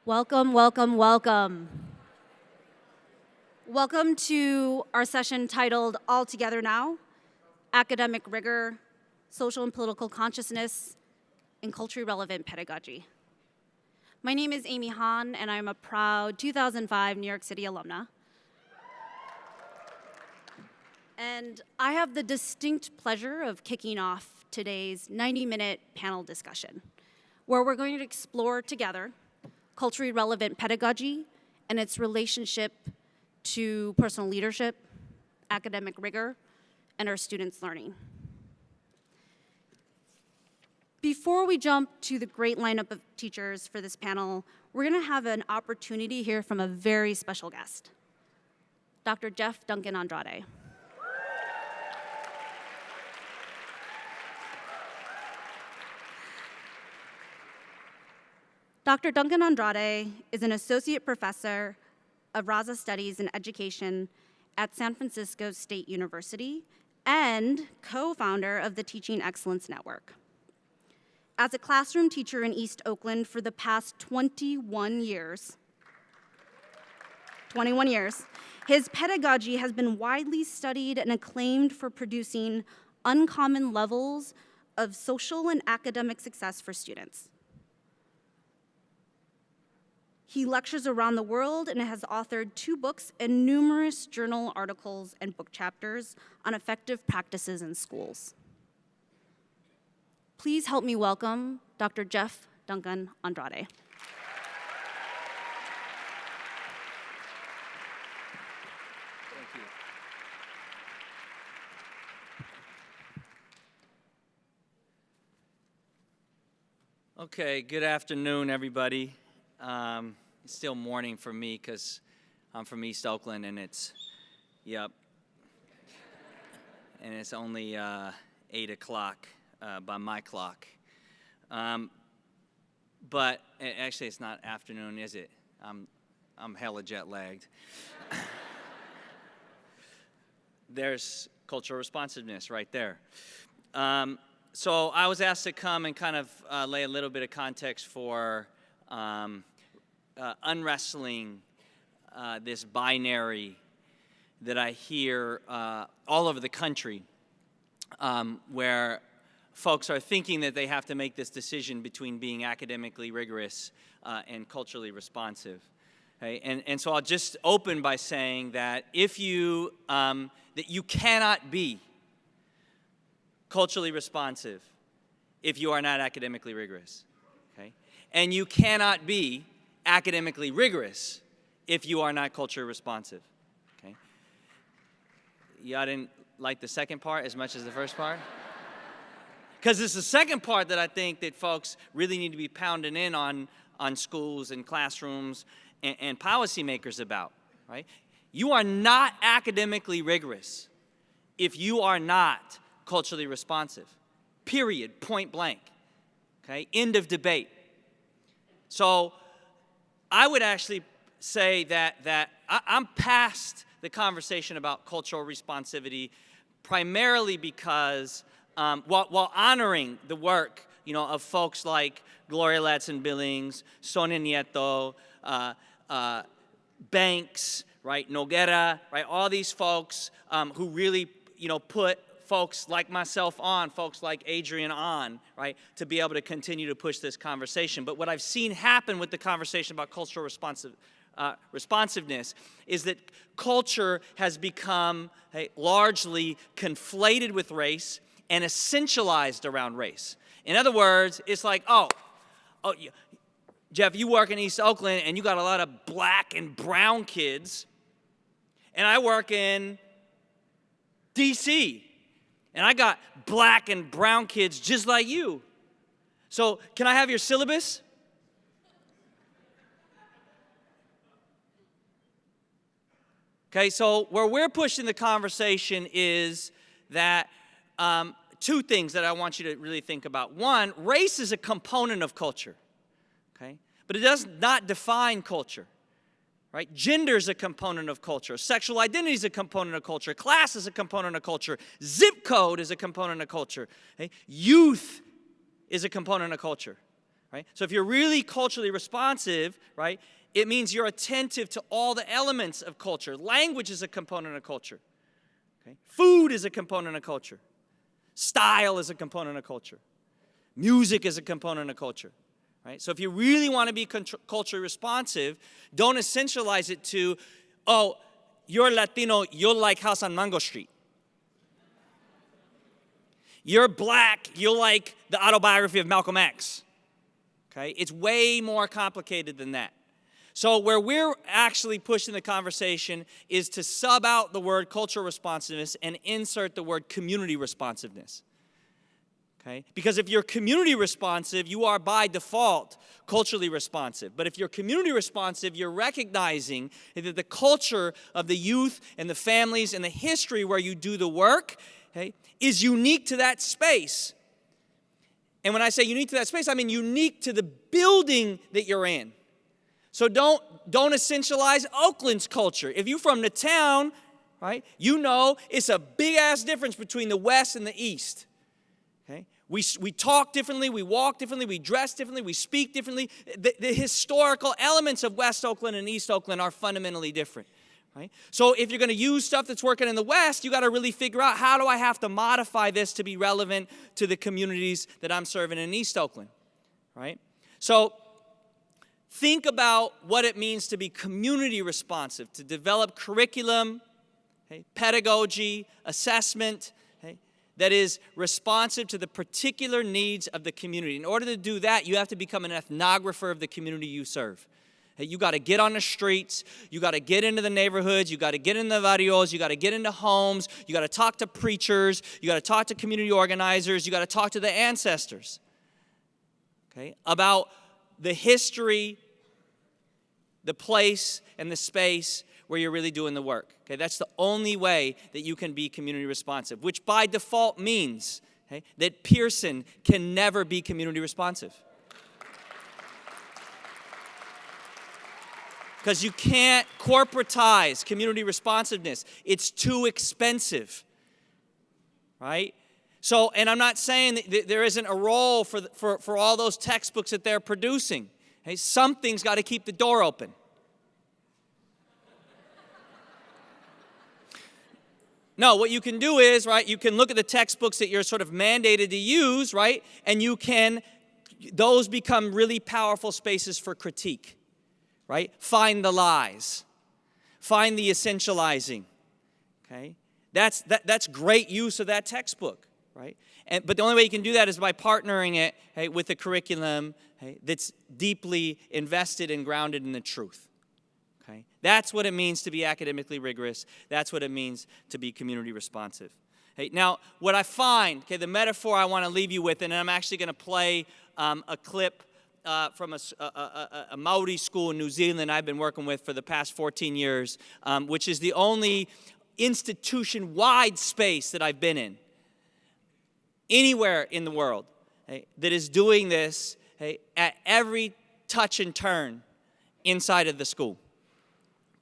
Welcome, welcome, welcome. Welcome to our session titled All Together Now, Academic Rigor, Social and Political Consciousness, and Culturally Relevant Pedagogy. My name is Amy Hahn, and I'm a proud 2005 New York City alumna. And I have the distinct pleasure of kicking off today's 90-minute panel discussion, where we're going to explore together culturally relevant pedagogy and its relationship to personal leadership, academic rigor, and our students' learning. Before we jump to the great lineup of teachers for this panel, we're going to have an opportunity here from a very special guest, Dr. Jeff Duncan Andrade. Dr. Duncan Andrade is an associate professor of Raza Studies and Education at San Francisco State University and co-founder of the Teaching Excellence Network. As a classroom teacher in East Oakland for the past 21 years, his pedagogy has been widely studied and acclaimed for producing uncommon levels of social and academic success for students. He lectures around the world and has authored 2 books and numerous journal articles and book chapters on effective practices in schools. Please help me welcome Dr. Jeff Duncan Andrade. Thank you. Okay, good afternoon, everybody. It's still morning for me because I'm from East Oakland and it's only 8 o'clock by my clock. But actually it's not afternoon, is it? I'm hella jet lagged. There's cultural responsiveness right there. So I was asked to come and kind of lay a little bit of context for unwrestling this binary that I hear all over the country, where folks are thinking that they have to make this decision between being academically rigorous and culturally responsive. Okay? And so I'll just open by saying that if you that you cannot be culturally responsive if you are not academically rigorous. Okay? And you cannot be academically rigorous if you are not culturally responsive. Okay? Y'all didn't like the second part as much as the first part? Because it's the second part that I think that folks really need to be pounding in on schools and classrooms and policymakers about, right? You are not academically rigorous if you are not culturally responsive. Period, point blank. Okay, end of debate. So I would actually say that I'm past the conversation about cultural responsivity primarily because while honoring the work of folks like Gloria Ladson-Billings, Sonia Nieto, Banks, right, Noguera, right, all these folks who really put folks like myself on, folks like Adrian on, right, to be able to continue to push this conversation. But what I've seen happen with the conversation about cultural responsiveness is that culture has become largely conflated with race and essentialized around race. In other words, it's like, oh, Jeff, you work in East Oakland and you got a lot of black and brown kids, and I work in DC. And I got black and brown kids just like you. So can I have your syllabus? Okay, so where we're pushing the conversation is that 2 things that I want you to really think about. One, race is a component of culture, okay? But it does not define culture. Right? Gender is a component of culture. Sexual identity is a component of culture. Class is a component of culture. Zip code is a component of culture. Okay? Youth is a component of culture. right? So if you're really culturally responsive, right, it means you're attentive to all the elements of culture. Language is a component of culture. Okay? Food is a component of culture. Style is a component of culture. Music is a component of culture. Right? So if you really want to be culturally responsive, don't essentialize it to, oh, you're Latino, you'll like House on Mango Street. You're black, you'll like the autobiography of Malcolm X. Okay? It's way more complicated than that. So where we're actually pushing the conversation is to sub out the word cultural responsiveness and insert the word community responsiveness. Okay? Because if you're community responsive, you are by default culturally responsive. But if you're community responsive, you're recognizing that the culture of the youth and the families and the history where you do the work, okay, is unique to that space. And when I say unique to that space, I mean unique to the building that you're in. So don't essentialize Oakland's culture. If you're from the town, right, you know it's a big-ass difference between the West and the East. Okay? We talk differently, we walk differently, we dress differently, we speak differently. The historical elements of West Oakland and East Oakland are fundamentally different. Right? So if you're going to use stuff that's working in the West, you got to really figure out, how do I have to modify this to be relevant to the communities that I'm serving in East Oakland? Right? So think about what it means to be community responsive, to develop curriculum, okay, pedagogy, assessment, that is responsive to the particular needs of the community. In order to do that, you have to become an ethnographer of the community you serve. You got to get on the streets, you got to get into the neighborhoods, you got to get in the barrios, you got to get into homes, you got to talk to preachers, you got to talk to community organizers, you got to talk to the ancestors, okay, about the history, the place, and the space where you're really doing the work. Okay, that's the only way that you can be community responsive, which by default means, okay, that Pearson can never be community responsive. Because you can't corporatize community responsiveness. It's too expensive, right? So, and I'm not saying that there isn't a role for all those textbooks that they're producing. Okay? Something's got to keep the door open. No, what you can do is, right, you can look at the textbooks that you're sort of mandated to use, right, and those become really powerful spaces for critique, right? Find the lies. Find the essentializing, okay? That's great use of that textbook, right? But the only way you can do that is by partnering it, hey, with a curriculum, hey, that's deeply invested and grounded in the truth. Okay? That's what it means to be academically rigorous. That's what it means to be community responsive. Hey, now, what I find, okay, the metaphor I want to leave you with, and I'm actually going to play a clip from a Maori school in New Zealand I've been working with for the past 14 years, which is the only institution-wide space that I've been in, anywhere in the world, hey, that is doing this, hey, at every touch and turn inside of the school.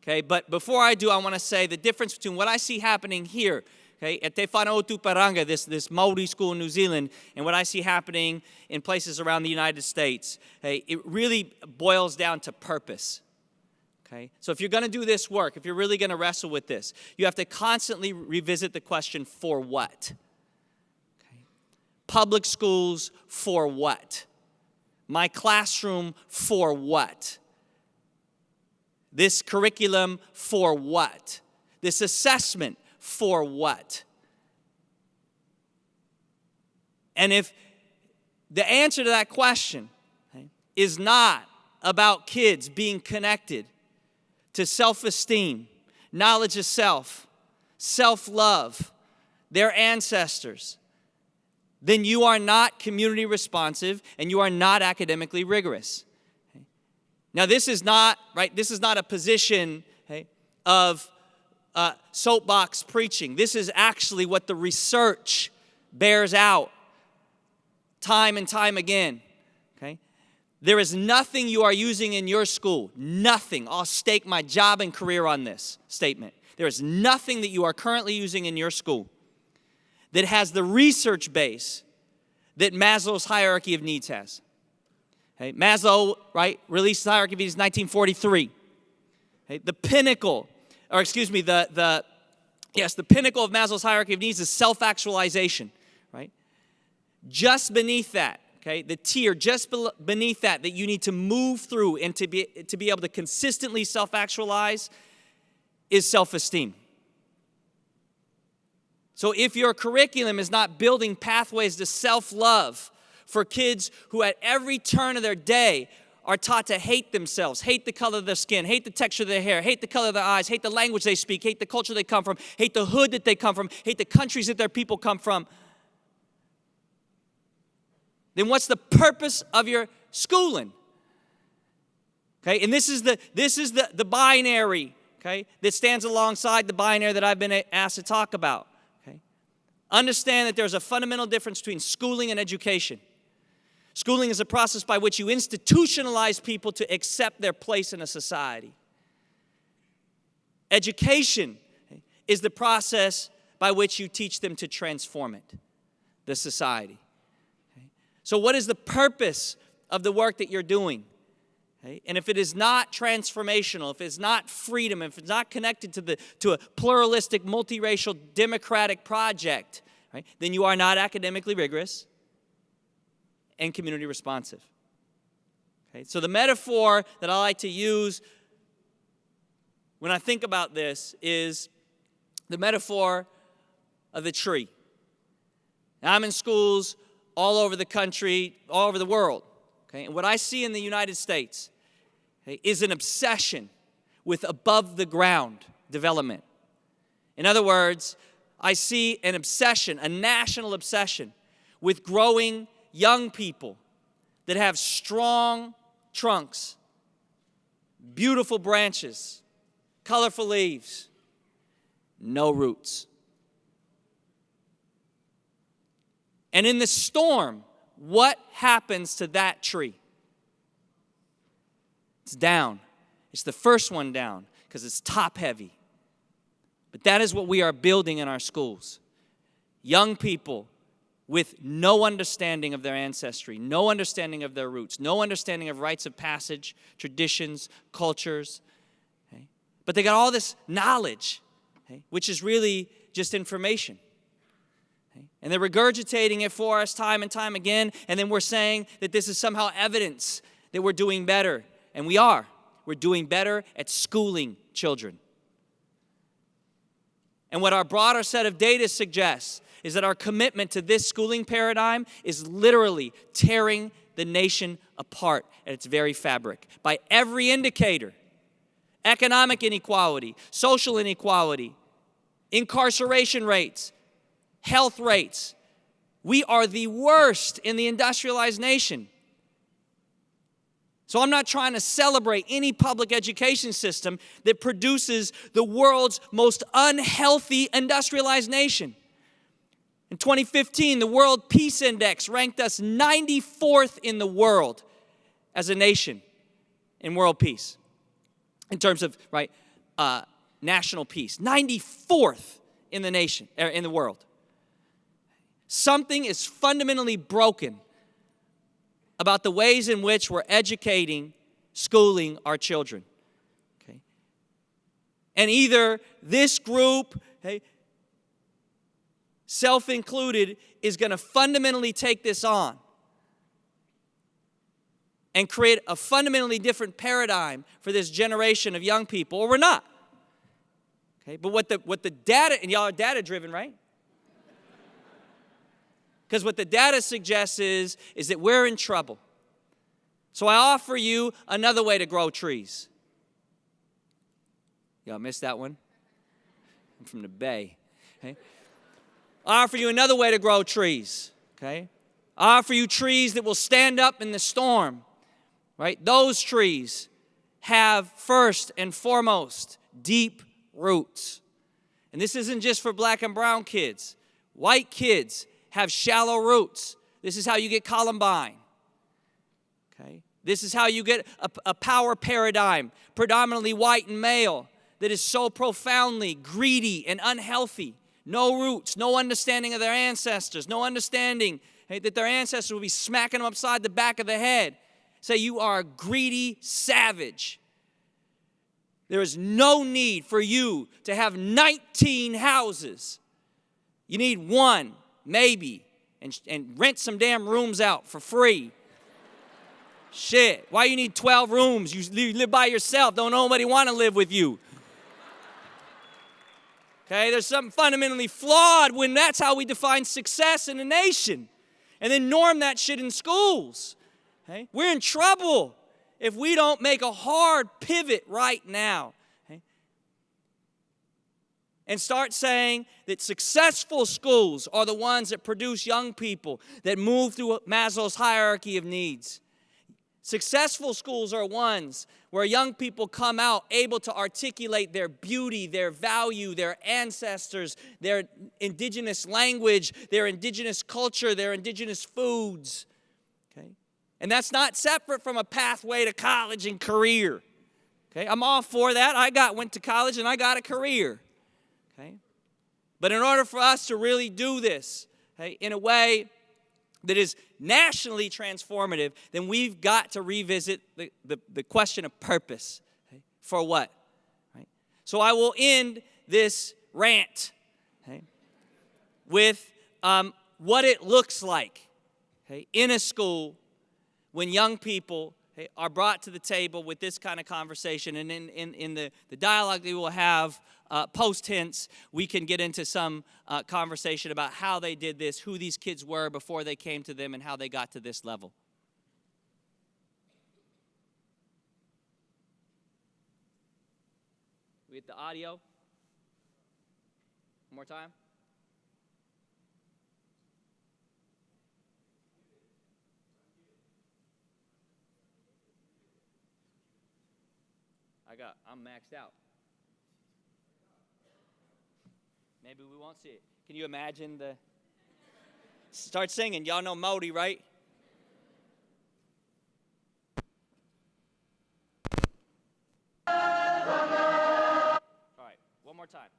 Okay, but before I do, I want to say the difference between what I see happening here, okay, at Te Whanau Tuparanga, this Maori school in New Zealand, and what I see happening in places around the United States, hey, it really boils down to purpose. Okay, so if you're going to do this work, if you're really going to wrestle with this, you have to constantly revisit the question, for what? Okay. Public schools, for what? My classroom, for what? This curriculum, for what? This assessment, for what? And if the answer to that question, okay, is not about kids being connected to self-esteem, knowledge of self, self-love, their ancestors, then you are not community responsive and you are not academically rigorous. Now, this is not, right, this is not a position, okay, of soapbox preaching. This is actually what the research bears out time and time again, okay? There is nothing you are using in your school, nothing. I'll stake my job and career on this statement. There is nothing that you are currently using in your school that has the research base that Maslow's hierarchy of needs has. Okay? Maslow, right, released the hierarchy of needs in 1943. Okay? The pinnacle, or excuse me, the pinnacle of Maslow's hierarchy of needs is self-actualization, right? Just beneath that, okay, the tier just beneath that you need to move through and to be able to consistently self-actualize is self-esteem. So if your curriculum is not building pathways to self-love for kids who at every turn of their day are taught to hate themselves, hate the color of their skin, hate the texture of their hair, hate the color of their eyes, hate the language they speak, hate the culture they come from, hate the hood that they come from, hate the countries that their people come from, then what's the purpose of your schooling? Okay, and this is the binary, okay, that stands alongside the binary that I've been asked to talk about. Okay? Understand that there's a fundamental difference between schooling and education. Schooling is a process by which you institutionalize people to accept their place in a society. Education is the process by which you teach them to transform it, the society. Okay? So what is the purpose of the work that you're doing? Okay? And if it is not transformational, if it's not freedom, if it's not connected to a pluralistic, multiracial, democratic project, right, then you are not academically rigorous and community responsive. Okay? So the metaphor that I like to use when I think about this is the metaphor of the tree. Now, I'm in schools all over the country, all over the world. Okay? And what I see in the United States, okay, is an obsession with above-the-ground development. In other words, I see an obsession, a national obsession, with growing young people that have strong trunks, beautiful branches, colorful leaves, no roots. And in the storm, what happens to that tree? It's down. It's the first one down because it's top heavy. But that is what we are building in our schools. Young people with no understanding of their ancestry, no understanding of their roots, no understanding of rites of passage, traditions, cultures. Okay? But they got all this knowledge, okay, which is really just information. Okay? And they're regurgitating it for us time and time again, and then we're saying that this is somehow evidence that we're doing better. And we are. We're doing better at schooling children. And what our broader set of data suggests is that our commitment to this schooling paradigm is literally tearing the nation apart at its very fabric. By every indicator, economic inequality, social inequality, incarceration rates, health rates, we are the worst in the industrialized nation. So I'm not trying to celebrate any public education system that produces the world's most unhealthy industrialized nation. In 2015, the World Peace Index ranked us 94th in the world as a nation in world peace, in terms of national peace. 94th in the nation, in the world. Something is fundamentally broken about the ways in which we're educating, schooling our children. Okay? And either this group, okay, self-included, is going to fundamentally take this on and create a fundamentally different paradigm for this generation of young people, or we're not. Okay? But what the data, and y'all are data-driven, right? Because what the data suggests is that we're in trouble. So I offer you another way to grow trees. Y'all missed that one? I'm from the Bay. Okay? I offer you another way to grow trees. Okay? I offer you trees that will stand up in the storm. Right? Those trees have first and foremost deep roots. And this isn't just for black and brown kids. White kids have shallow roots. This is how you get Columbine. Okay? This is how you get a power paradigm, predominantly white and male, that is so profoundly greedy and unhealthy. No roots, no understanding of their ancestors, no understanding, hey, that their ancestors will be smacking them upside the back of the head, say you are a greedy savage. There is no need for you to have 19 houses. You need one, maybe, and rent some damn rooms out for free. Shit, why you need 12 rooms? You live by yourself. Don't nobody want to live with you. Okay, there's something fundamentally flawed when that's how we define success in a nation. And then norm that shit in schools. Okay? We're in trouble if we don't make a hard pivot right now. Okay? And start saying that successful schools are the ones that produce young people that move through Maslow's hierarchy of needs. Successful schools are ones where young people come out able to articulate their beauty, their value, their ancestors, their indigenous language, their indigenous culture, their indigenous foods. Okay? And that's not separate from a pathway to college and career. Okay? I'm all for that. Went to college and I got a career. Okay? But in order for us to really do this, okay, in a way that is nationally transformative, then we've got to revisit the question of purpose. Okay? For what? Right? So I will end this rant, okay, with what it looks like, okay, in a school when young people, okay, are brought to the table with this kind of conversation. And in the dialogue that we will have post-tense, we can get into some conversation about how they did this, who these kids were before they came to them, and how they got to this level. We get the audio. One more time. I'm maxed out. Maybe we won't see it. Can you imagine start singing. Y'all know Modi, right? All right, one more time.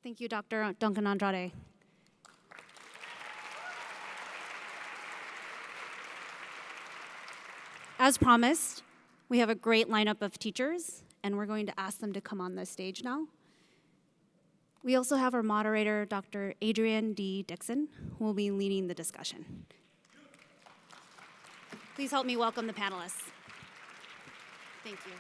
Thank you, Dr. Duncan Andrade. As promised, we have a great lineup of teachers, and we're going to ask them to come on the stage now. We also have our moderator, Dr. Adrienne D. Dixon, who will be leading the discussion. Please help me welcome the panelists. Thank you.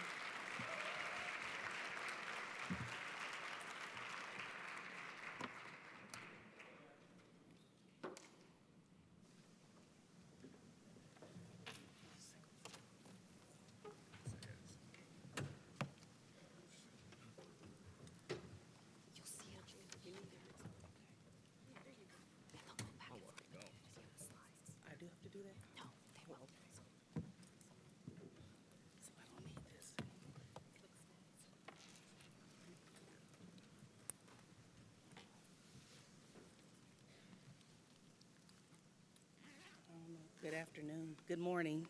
Good afternoon. Good morning.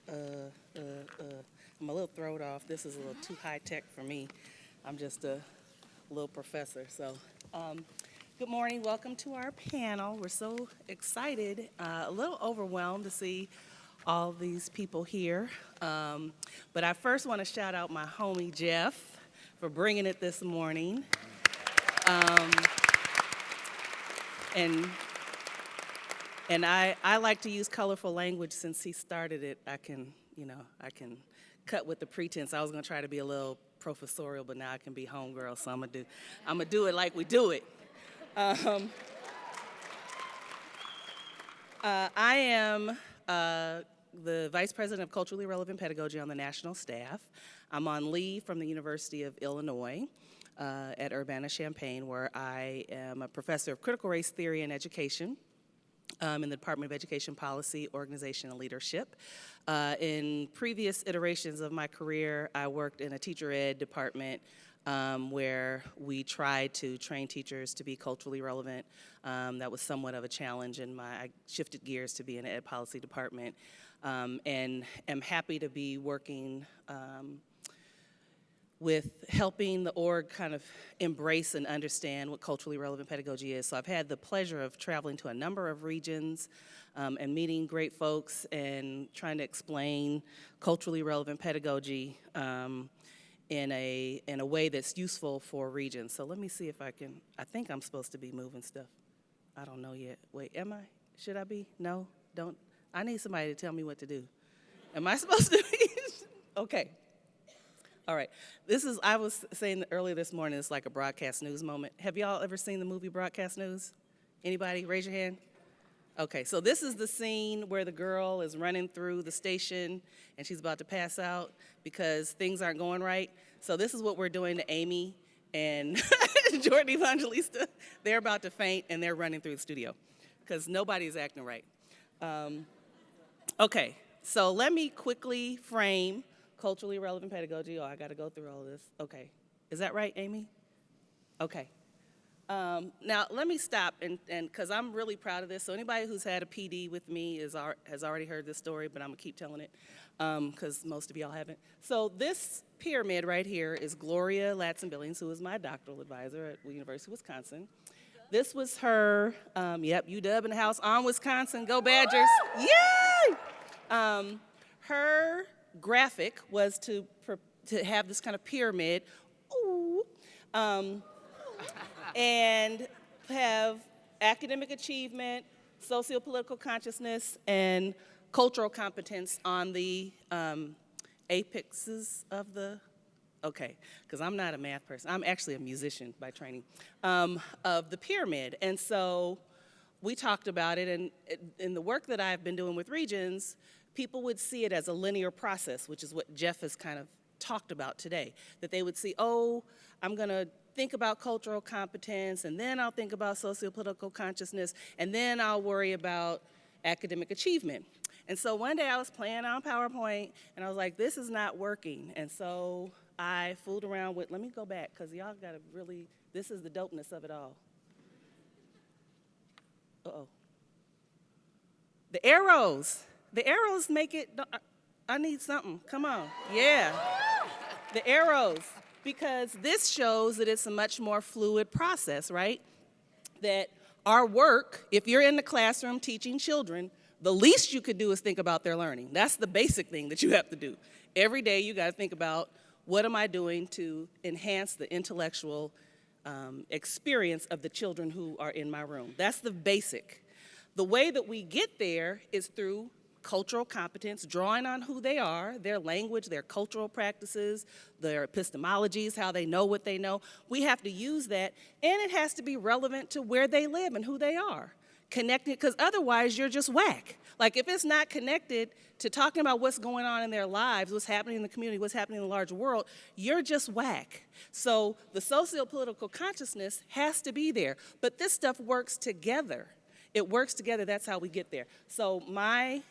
I'm a little thrown off. This is a little too high tech for me. I'm just a little professor. So, good morning. Welcome to our panel. We're so excited, a little overwhelmed to see all these people here. But I first want to shout out my homie Jeff for bringing it this morning. And I like to use colorful language. Since he started it, I can cut with the pretense. I was gonna try to be a little professorial, but now I can be homegirl, so I'm gonna do it like we do it. I am the Vice President of Culturally Relevant Pedagogy on the national staff. I'm on leave from the University of Illinois at Urbana-Champaign, where I am a professor of critical race theory and education in the Department of Education Policy, Organization, and Leadership. In previous iterations of my career, I worked in a teacher ed department where we tried to train teachers to be culturally relevant. That was somewhat of a challenge, and I shifted gears to be in an ed policy department, and am happy to be working with helping the org kind of embrace and understand what culturally relevant pedagogy is. So I've had the pleasure of traveling to a number of regions and meeting great folks and trying to explain culturally relevant pedagogy in a way that's useful for regions. So let me see if I think I'm supposed to be moving stuff. I don't know yet. Wait, am I? Should I be? No, don't. I need somebody to tell me what to do. Am I supposed to be? Okay. All right. I was saying earlier this morning, it's like a broadcast news moment. Have y'all ever seen the movie Broadcast News? Anybody? Raise your hand. Okay, so this is the scene where the girl is running through the station and she's about to pass out because things aren't going right. So this is what we're doing to Amy and Jordan Evangelista. They're about to faint and they're running through the studio because nobody's acting right. Okay, so let me quickly frame culturally relevant pedagogy. Oh, I got to go through all of this. Okay. Is that right, Amy? Okay. Now, let me stop, and because I'm really proud of this. So anybody who's had a PD with me has already heard this story, but I'm going to keep telling it because most of y'all haven't. So this pyramid right here is Gloria Latson-Billings, who is my doctoral advisor at the University of Wisconsin. This was her, UW in the house, on Wisconsin, go Badgers. Yay! Her graphic was to have this kind of pyramid, and have academic achievement, socio-political consciousness, and cultural competence on the apexes of the, because I'm not a math person. I'm actually a musician by training, of the pyramid. And so we talked about it, and in the work that I've been doing with regions, people would see it as a linear process, which is what Jeff has kind of talked about today, that they would see, oh, I'm going to think about cultural competence, and then I'll think about sociopolitical consciousness, and then I'll worry about academic achievement. And so one day I was playing on PowerPoint, and I was like, this is not working. And so I fooled around with, let me go back, because y'all got to really, this is the dopeness of it all. Uh-oh. The arrows make it, I need something, come on, yeah. The arrows, because this shows that it's a much more fluid process, right? That our work, if you're in the classroom teaching children, the least you could do is think about their learning. That's the basic thing that you have to do. Every day you gotta think about, what am I doing to enhance the intellectual experience of the children who are in my room? That's the basic. The way that we get there is through cultural competence, drawing on who they are, their language, their cultural practices, their epistemologies, how they know what they know. We have to use that, and it has to be relevant to where they live and who they are. Connected, because otherwise you're just whack. Like if it's not connected to talking about what's going on in their lives, what's happening in the community, what's happening in the larger world, you're just whack. So the socio-political consciousness has to be there, but this stuff works together. It works together, that's how we get there. So I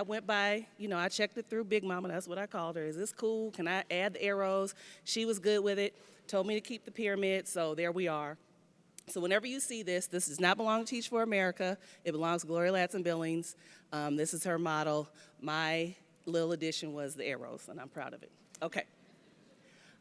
went by, I checked it through Big Mama, that's what I called her. Is this cool? Can I add the arrows? She was good with it, told me to keep the pyramid, so there we are. So whenever you see this does not belong to Teach for America. It belongs to Gloria Ladson-Billings. This is her model. My little addition was the arrows, and I'm proud of it. Okay.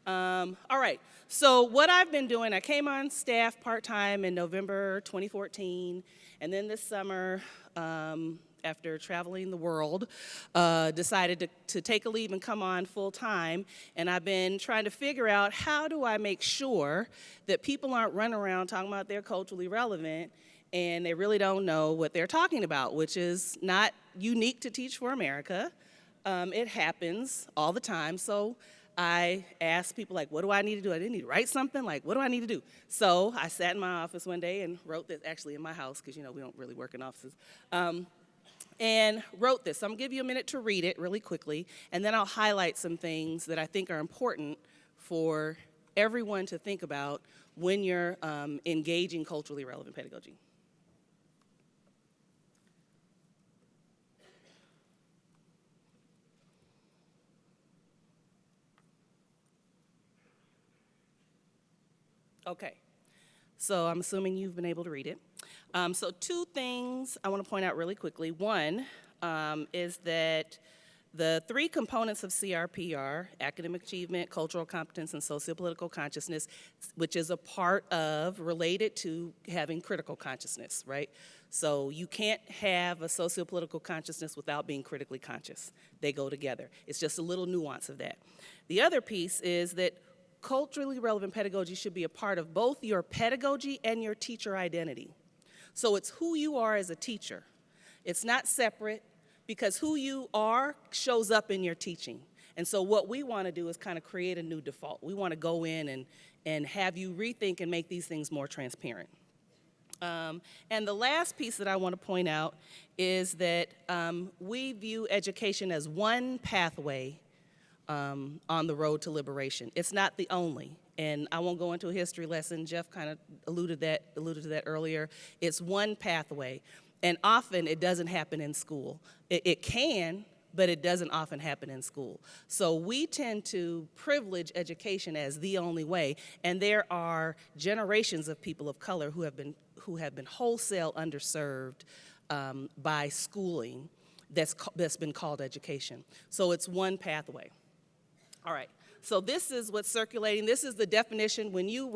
All right, so what I've been doing, I came on staff part-time in November 2014, and then this summer, after traveling the world, decided to take a leave and come on full-time, and I've been trying to figure out how do I make sure that people aren't running around talking about they're culturally relevant and they really don't know what they're talking about, which is not unique to Teach for America. It happens all the time, so I asked people, like, what do I need to do? I didn't need to write something, like, what do I need to do? So I sat in my office one day and wrote this, actually in my house, because, we don't really work in offices, and wrote this. So I'm gonna give you a minute to read it really quickly, and then I'll highlight some things that I think are important for everyone to think about when you're engaging culturally relevant pedagogy. Okay, so I'm assuming you've been able to read it. So two things I want to point out really quickly. One is that the three components of CRP are academic achievement, cultural competence, and sociopolitical consciousness, which is a part of, related to having critical consciousness, right? So you can't have a sociopolitical consciousness without being critically conscious. They go together. It's just a little nuance of that. The other piece is that culturally relevant pedagogy should be a part of both your pedagogy and your teacher identity. So it's who you are as a teacher. It's not separate, because who you are shows up in your teaching. And so what we want to do is kind of create a new default. We want to go in and have you rethink and make these things more transparent. And the last piece that I want to point out is that we view education as one pathway on the road to liberation. It's not the only, and I won't go into a history lesson. Jeff kind of alluded to that earlier. It's one pathway, and often it doesn't happen in school. It can, but it doesn't often happen in school. So we tend to privilege education as the only way, and there are generations of people of color who have been wholesale underserved by schooling that's been called education. So it's one pathway. All right, so this is what's circulating. This is the definition. When you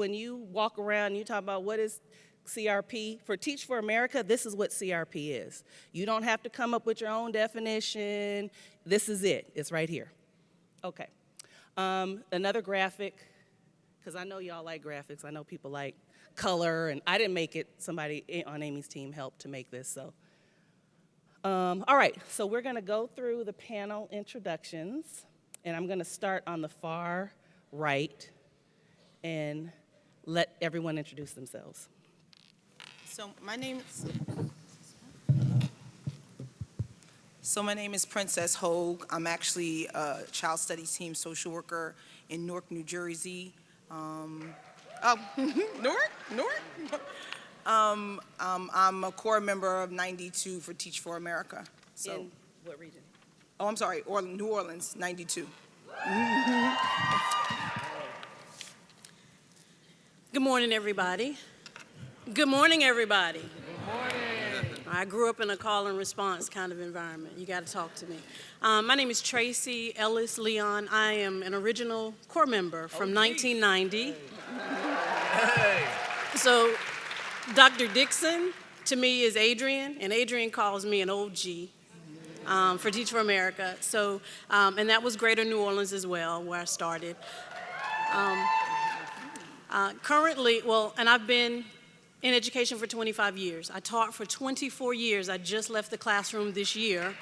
walk around and you talk about what is CRP, for Teach for America, this is what CRP is. You don't have to come up with your own definition. This is it. It's right here. Okay. Another graphic, because I know y'all like graphics. I know people like color, and I didn't make it. Somebody on Amy's team helped to make this, so. All right, so we're gonna go through the panel introductions, and I'm gonna start on the far right and let everyone introduce themselves. So my name's So my name is Princess Hogue. I'm actually a child studies team social worker in Newark, New Jersey. Newark? I'm a core member of 92 for Teach for America. So, In what region? oh, I'm sorry, New Orleans, 92. Good morning, everybody. Good morning, everybody. Good morning. I grew up in a call and response kind of environment. You got to talk to me. My name is Tracy Ellis Leon. I am an original core member from 1990. Hey. So Dr. Dixon, to me, is Adrian, and Adrian calls me an OG for Teach for America. So, and that was Greater New Orleans as well, where I started. Currently, and I've been in education for 25 years. I taught for 24 years. I just left the classroom this year.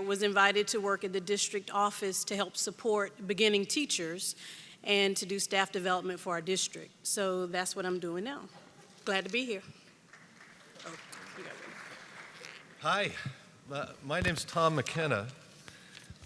Was invited to work at the district office to help support beginning teachers and to do staff development for our district. So that's what I'm doing now. Glad to be here. Oh, you got it. Hi, my name's Tom McKenna.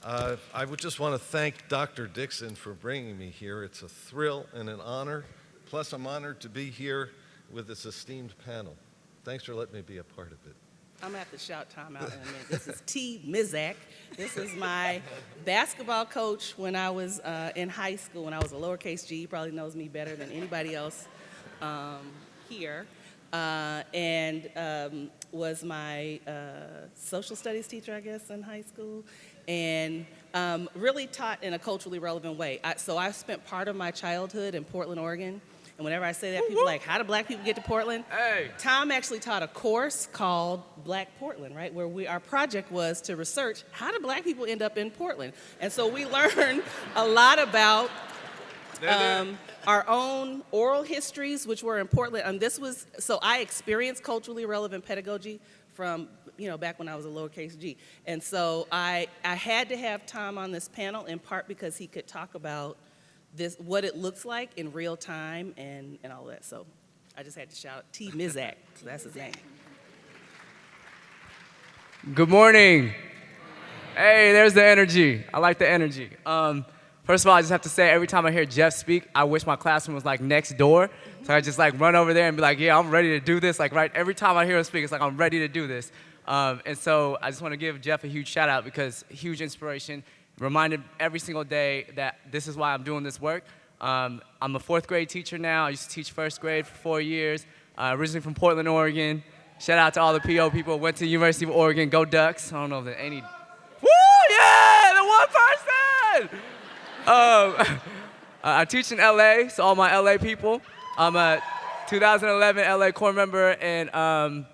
I would just want to thank Dr. Dixon for bringing me here. It's a thrill and an honor. Plus, I'm honored to be here with this esteemed panel. Thanks for letting me be a part of it. I'm going to have to shout Tom out in a minute. This is T. Mizak. This is my basketball coach when I was in high school, when I was a lowercase g. He probably knows me better than anybody else here. And was my social studies teacher, I guess, in high school. And really taught in a culturally relevant way. So I spent part of my childhood in Portland, Oregon. And whenever I say that, people are like, how do black people get to Portland? Hey. Tom actually taught a course called Black Portland, right? Where our project was to research, how do black people end up in Portland? And so we learned a lot about our own oral histories, which were in Portland. So I experienced culturally relevant pedagogy from, back when I was a lowercase g. And so I had to have Tom on this panel in part because he could talk about what it looks like in real time and all that. So I just had to shout out T. Mizak, so that's his name. Good morning. Hey, there's the energy. I like the energy. First of all, I just have to say, every time I hear Jeff speak, I wish my classroom was like next door. So I just run over there and be like, yeah, I'm ready to do this. Every time I hear him speak, it's like, I'm ready to do this. And so I just want to give Jeff a huge shout out because huge inspiration. Reminded every single day that this is why I'm doing this work. I'm a fourth grade teacher now. I used to teach first grade for 4 years. Originally from Portland, Oregon. Shout out to all the PO people. Went to the University of Oregon. Go Ducks. I don't know if there's any. Woo, yeah, the one person. I teach in LA, so all my LA people. I'm a 2011 LA core member, and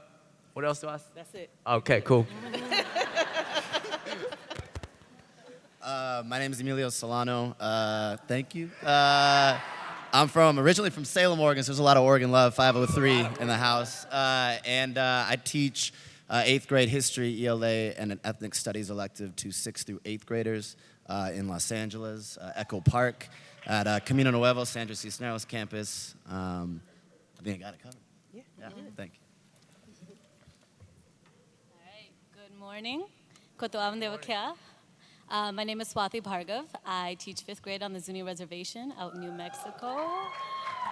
what else do I say? That's it. Okay, cool. My name is Emilio Solano. Thank you. I'm originally from Salem, Oregon, so there's a lot of Oregon love, 503 in the house. And I teach 8th grade history, ELA, and an ethnic studies elective to 6th through 8th graders in Los Angeles, Echo Park, at Camino Nuevo, Sandra Cisneros campus. I think I got it covered. Yeah, thank you. All right, good morning. Kotoavan Devakia. My name is Swathi Bhargav. I teach 5th grade on the Zuni Reservation out in New Mexico.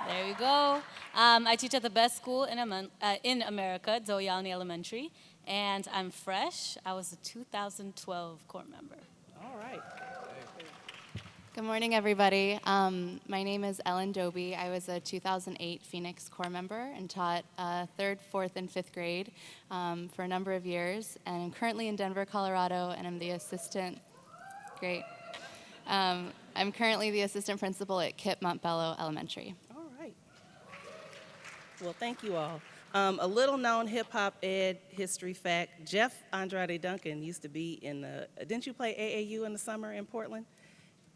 There you go. I teach at the best school in America, Zoyalni Elementary, and I'm fresh. I was a 2012 core member. All right. Good morning, everybody. My name is Ellen Doby. I was a 2008 Phoenix core member and taught 3rd, 4th, and 5th grade for a number of years. And I'm currently in Denver, Colorado, and I'm the assistant. Great. I'm currently the assistant principal at Kip Montbello Elementary. All right. Well, thank you all. A little known hip hop ed history fact, Jeff Andrade Duncan used to be didn't you play AAU in the summer in Portland?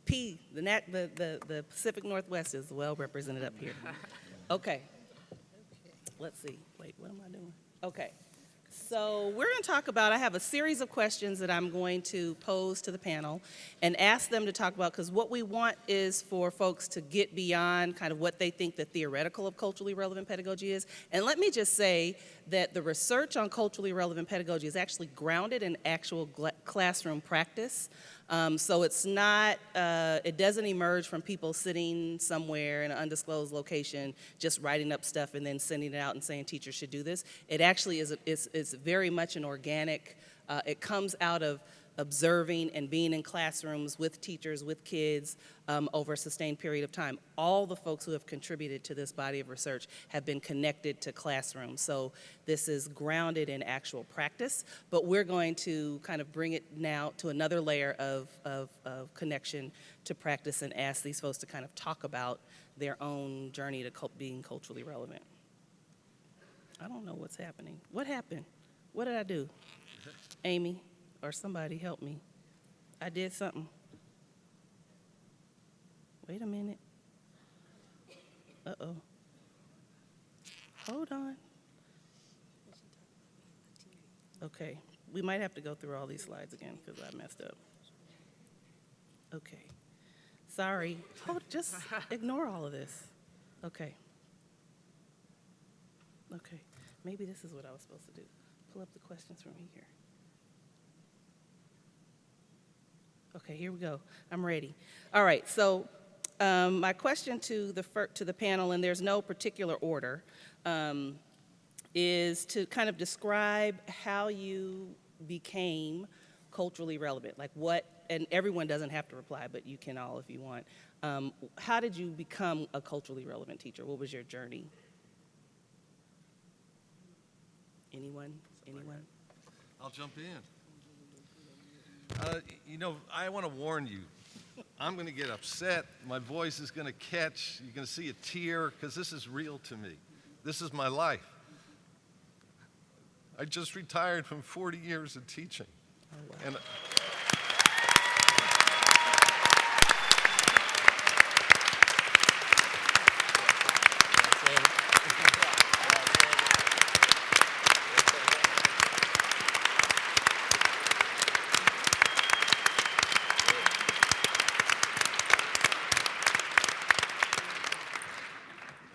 The Pacific Northwest is well represented up here. Okay. Let's see. Wait, what am I doing? Okay. So we're going to talk about, I have a series of questions that I'm going to pose to the panel and ask them to talk about, because what we want is for folks to get beyond kind of what they think the theoretical of culturally relevant pedagogy is. And let me just say that the research on culturally relevant pedagogy is actually grounded in actual classroom practice. So it's not, it doesn't emerge from people sitting somewhere in an undisclosed location, just writing up stuff and then sending it out and saying teachers should do this. It actually is very much an organic, it comes out of observing and being in classrooms with teachers, with kids over a sustained period of time. All the folks who have contributed to this body of research have been connected to classrooms. So this is grounded in actual practice, but we're going to kind of bring it now to another layer of connection to practice and ask these folks to kind of talk about their own journey to being culturally relevant. I don't know what's happening. What happened? What did I do? Amy? Or somebody help me. I did something. Wait a minute. Uh-oh. Hold on. Okay, we might have to go through all these slides again because I messed up. Okay, sorry. Just ignore all of this. Okay. Okay, maybe this is what I was supposed to do. Pull up the questions from here. Okay, here we go. I'm ready. All right, so my question to the panel, and there's no particular order, is to kind of describe how you became culturally relevant. Like what, and everyone doesn't have to reply, but you can all if you want. How did you become a culturally relevant teacher? What was your journey? Anyone? Anyone? I'll jump in. I want to warn you. I'm going to get upset. My voice is going to catch. You're going to see a tear because this is real to me. This is my life. I just retired from 40 years of teaching. Oh, wow. And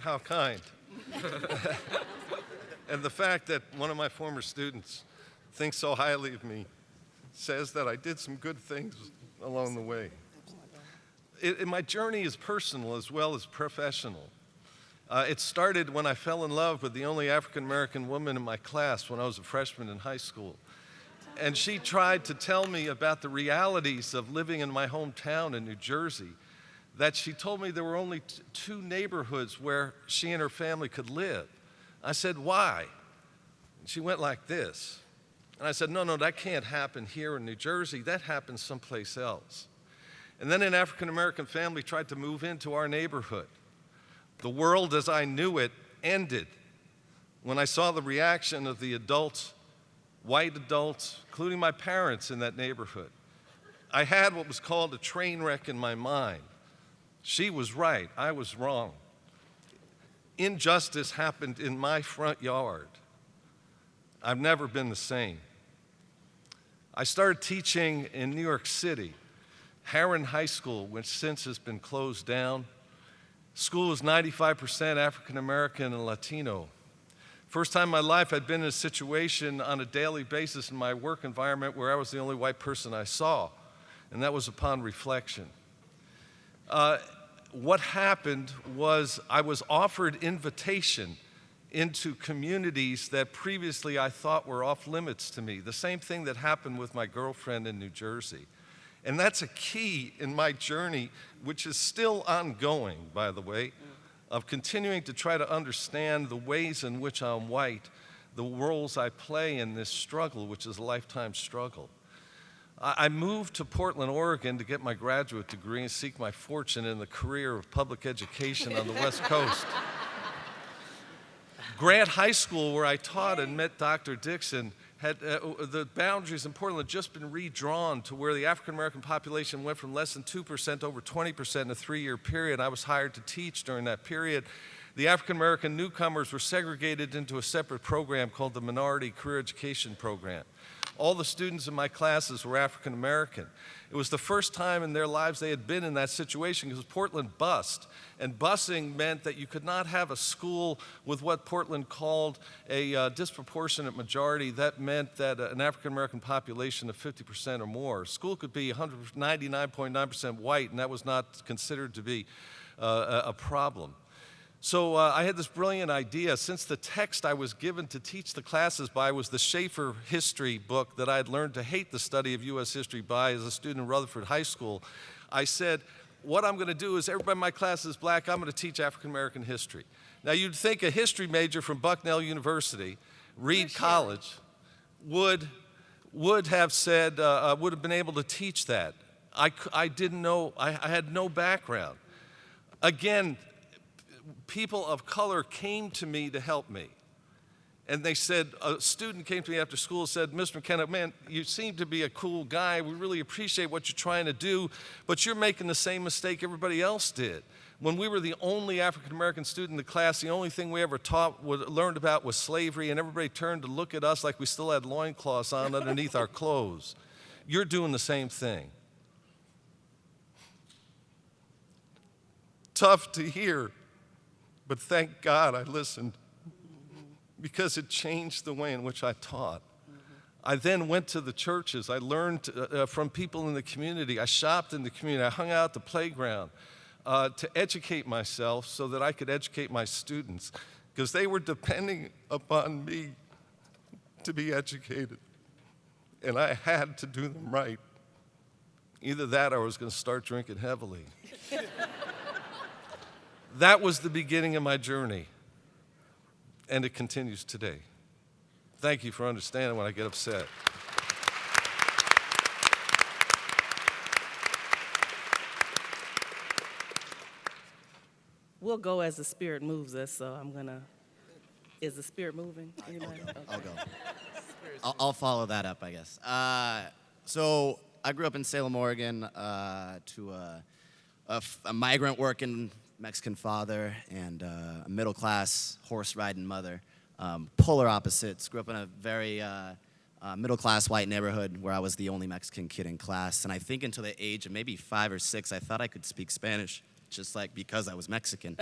how kind. And the fact that one of my former students thinks so highly of me says that I did some good things along the way. My journey is personal as well as professional. It started when I fell in love with the only African-American woman in my class when I was a freshman in high school. And she tried to tell me about the realities of living in my hometown in New Jersey, that she told me there were only two neighborhoods where she and her family could live. I said, why? And she went like this. And I said, no, that can't happen here in New Jersey. That happens someplace else. And then an African-American family tried to move into our neighborhood. The world as I knew it ended when I saw the reaction of the adults, white adults, including my parents in that neighborhood. I had what was called a train wreck in my mind. She was right, I was wrong. Injustice happened in my front yard. I've never been the same. I started teaching in New York City, Harron High School, which since has been closed down. School is 95% African American and Latino. First time in my life I'd been in a situation on a daily basis in my work environment where I was the only white person I saw, and that was upon reflection. What happened was I was offered invitation into communities that previously I thought were off limits to me. The same thing that happened with my girlfriend in New Jersey. And that's a key in my journey, which is still ongoing, by the way, of continuing to try to understand the ways in which I'm white, the roles I play in this struggle, which is a lifetime struggle. I moved to Portland, Oregon to get my graduate degree and seek my fortune in the career of public education on the West Coast. Grant High School, where I taught and met Dr. Dixon, had the boundaries in Portland had just been redrawn to where the African American population went from less than 2% to over 20% in a 3-year period. I was hired to teach during that period. The African American newcomers were segregated into a separate program called the Minority Career Education Program. All the students in my classes were African American. It was the first time in their lives they had been in that situation because Portland bused. And busing meant that you could not have a school with what Portland called a disproportionate majority. That meant that an African American population of 50% or more. A school could be 99.9% white, and that was not considered to be a problem. So I had this brilliant idea. Since the text I was given to teach the classes by was the Schaefer history book that I had learned to hate the study of U.S. history by as a student in Rutherford High School, I said, what I'm going to do is everybody in my class is black, I'm going to teach African American history. Now you'd think a history major from Bucknell University, Reed College, would have said, would have been able to teach that. I didn't know, I had no background. Again, people of color came to me to help me. And they said, a student came to me after school and said, Mr. McKenna, man, you seem to be a cool guy. We really appreciate what you're trying to do, but you're making the same mistake everybody else did. When we were the only African-American student in the class, the only thing we ever learned about was slavery, and everybody turned to look at us like we still had loincloths on underneath our clothes. You're doing the same thing. Tough to hear, but thank God I listened because it changed the way in which I taught. I then went to the churches. I learned from people in the community. I shopped in the community. I hung out at the playground to educate myself so that I could educate my students because they were depending upon me to be educated. And I had to do them right. Either that or I was going to start drinking heavily. That was the beginning of my journey, and it continues today. Thank you for understanding when I get upset. We'll go as the Spirit moves us, so I'm gonna, is the Spirit moving? Anybody? I'll go. I'll follow that up, I guess. So I grew up in Salem, Oregon, to a migrant working Mexican father and a middle-class horse-riding mother. Polar opposites. Grew up in a very middle-class white neighborhood where I was the only Mexican kid in class. And I think until the age of maybe 5 or 6, I thought I could speak Spanish, just like because I was Mexican.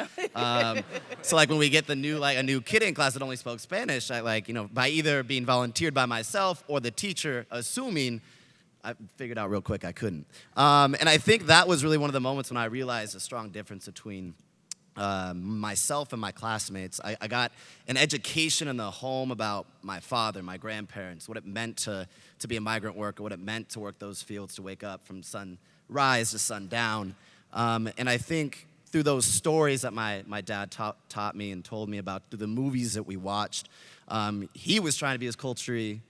So like when we get a new kid in class that only spoke Spanish, I by either being volunteered by myself or the teacher assuming, I figured out real quick I couldn't. And I think that was really one of the moments when I realized a strong difference between myself and my classmates. I got an education in the home about my father, my grandparents, what it meant to be a migrant worker, what it meant to work those fields, to wake up from sunrise to sundown. And I think through those stories that my dad taught me and told me about, through the movies that we watched, he was trying to be as culturally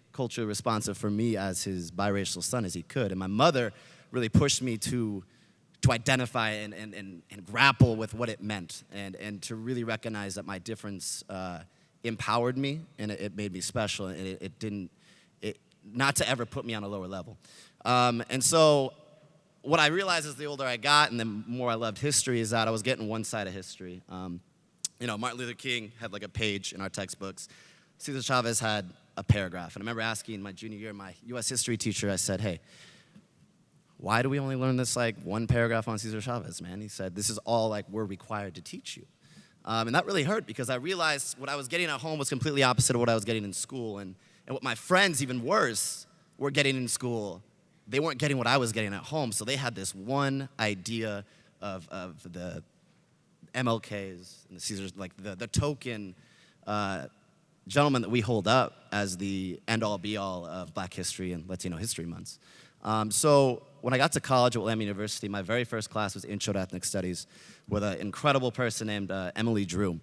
responsive for me as his biracial son as he could. And my mother really pushed me to identify and grapple with what it meant and to really recognize that my difference empowered me and it made me special and it didn't not to ever put me on a lower level. And so what I realized as the older I got and the more I loved history is that I was getting one side of history. Martin Luther King had like a page in our textbooks. Cesar Chavez had a paragraph. And I remember asking my junior year, my U.S. history teacher, I said, hey, why do we only learn this like one paragraph on Cesar Chavez, man? He said, this is all like we're required to teach you. And that really hurt because I realized what I was getting at home was completely opposite of what I was getting in school. And what my friends, even worse, were getting in school, they weren't getting what I was getting at home. So they had this one idea of the MLKs and the Caesars, like the token gentleman that we hold up as the end-all, be-all of Black History and Latino History Months. So when I got to college at Willamette University, my very first class was Intro to Ethnic Studies with an incredible person named Emily Drew.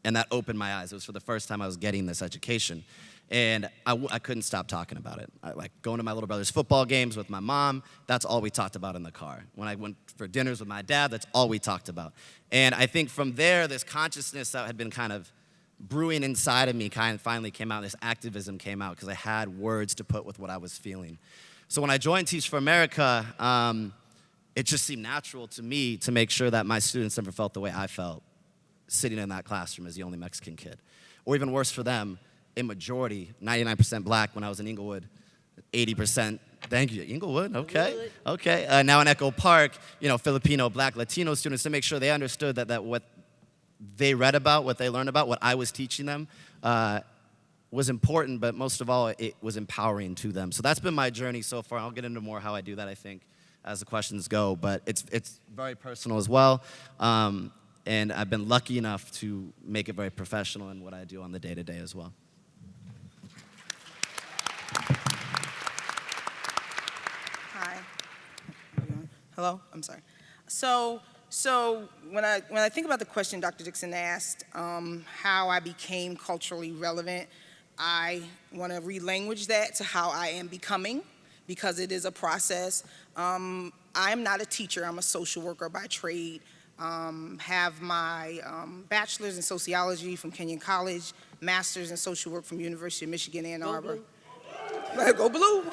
And that opened my eyes. It was for the first time I was getting this education. And I couldn't stop talking about it. Like going to my little brother's football games with my mom, that's all we talked about in the car. When I went for dinners with my dad, that's all we talked about. And I think from there, this consciousness that had been kind of brewing inside of me finally came out. This activism came out because I had words to put with what I was feeling. So when I joined Teach for America, it just seemed natural to me to make sure that my students never felt the way I felt sitting in that classroom as the only Mexican kid. Or even worse for them, a majority, 99% black when I was in Inglewood, 80%, thank you, Inglewood, okay, okay. Now in Echo Park, Filipino, black, Latino students, to make sure they understood that what they read about, what they learned about, what I was teaching them was important, but most of all, it was empowering to them. So that's been my journey so far. I'll get into more how I do that, I think, as the questions go, but it's very personal as well. And I've been lucky enough to make it very professional in what I do on the day-to-day as well. Hi. Hello? I'm sorry. So when I think about the question Dr. Dixon asked, how I became culturally relevant, I want to relanguage that to how I am becoming, because it is a process. I'm not a teacher. I'm a social worker by trade. Have my bachelor's in sociology from Kenyon College, master's in social work from University of Michigan, Ann Arbor. Go Blue.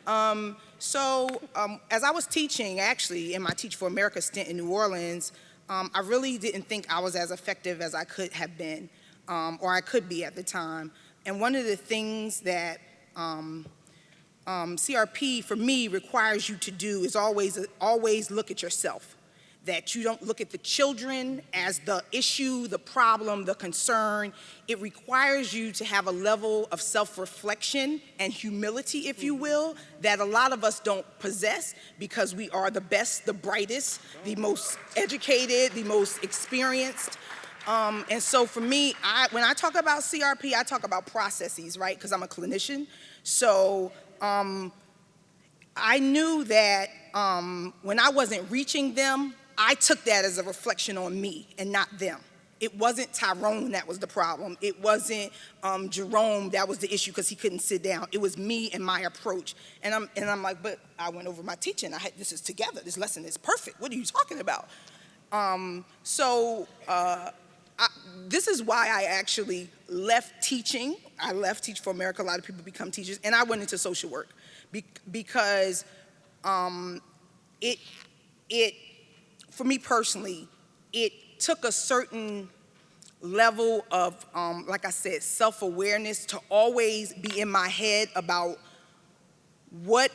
As I was teaching, actually, in my Teach for America stint in New Orleans, I really didn't think I was as effective as I could have been, or I could be at the time. And one of the things that CRP, for me, requires you to do is always look at yourself. That you don't look at the children as the issue, the problem, the concern. It requires you to have a level of self-reflection and humility, if you will, that a lot of us don't possess because we are the best, the brightest, the most educated, the most experienced. And so for me, when I talk about CRP, I talk about processes, right? Because I'm a clinician. So I knew that when I wasn't reaching them, I took that as a reflection on me and not them. It wasn't Tyrone that was the problem. It wasn't Jerome that was the issue because he couldn't sit down. It was me and my approach. And I'm like, but I went over my teaching. This is together. This lesson is perfect. What are you talking about? This is why I actually left teaching. I left Teach for America. A lot of people become teachers. And I went into social work because for me personally, it took a certain level of, like I said, self-awareness to always be in my head about what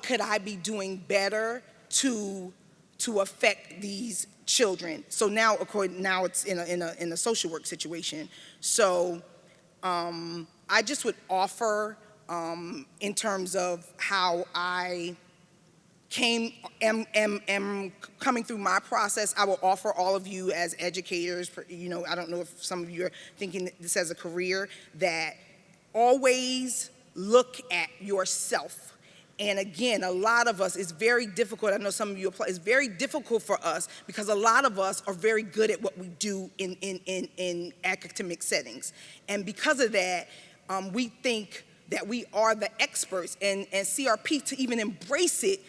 could I be doing better to affect these children. So now it's in a social work situation. So I just would offer in terms of how I am coming through my process. I will offer all of you as educators, I don't know if some of you are thinking this as a career, that always look at yourself. And again, a lot of us, it's very difficult, I know some of you apply, it's very difficult for us because a lot of us are very good at what we do in academic settings. And because of that, we think that we are the experts, and CRP, to even embrace it,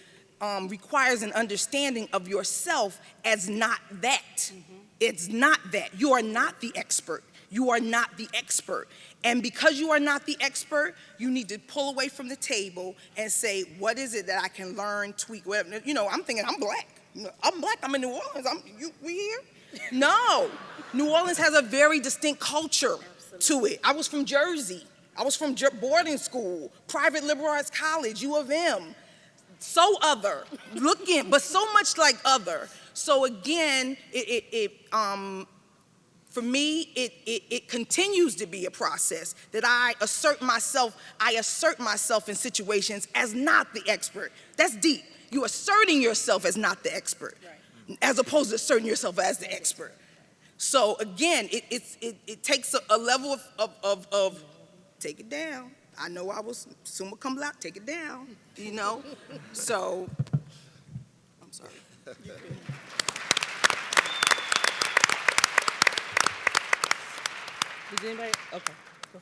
requires an understanding of yourself as not that. Mm-hmm. It's not that. You are not the expert. You are not the expert. And because you are not the expert, you need to pull away from the table and say, what is it that I can learn, tweak, whatever. I'm thinking, I'm black. I'm in New Orleans. We here? No. New Orleans has a very distinct culture to it. I was from Jersey. I was from boarding school, private liberal arts college, U of M. So other, but so much like other. So again, for me, it continues to be a process that I assert myself in situations as not the expert. That's deep. You're asserting yourself as not the expert, right, as opposed to asserting yourself as the expert. So again, it takes a level of take it down. I know I was summa cum laude, take it down, So, I'm sorry. Does anybody? Okay. Go.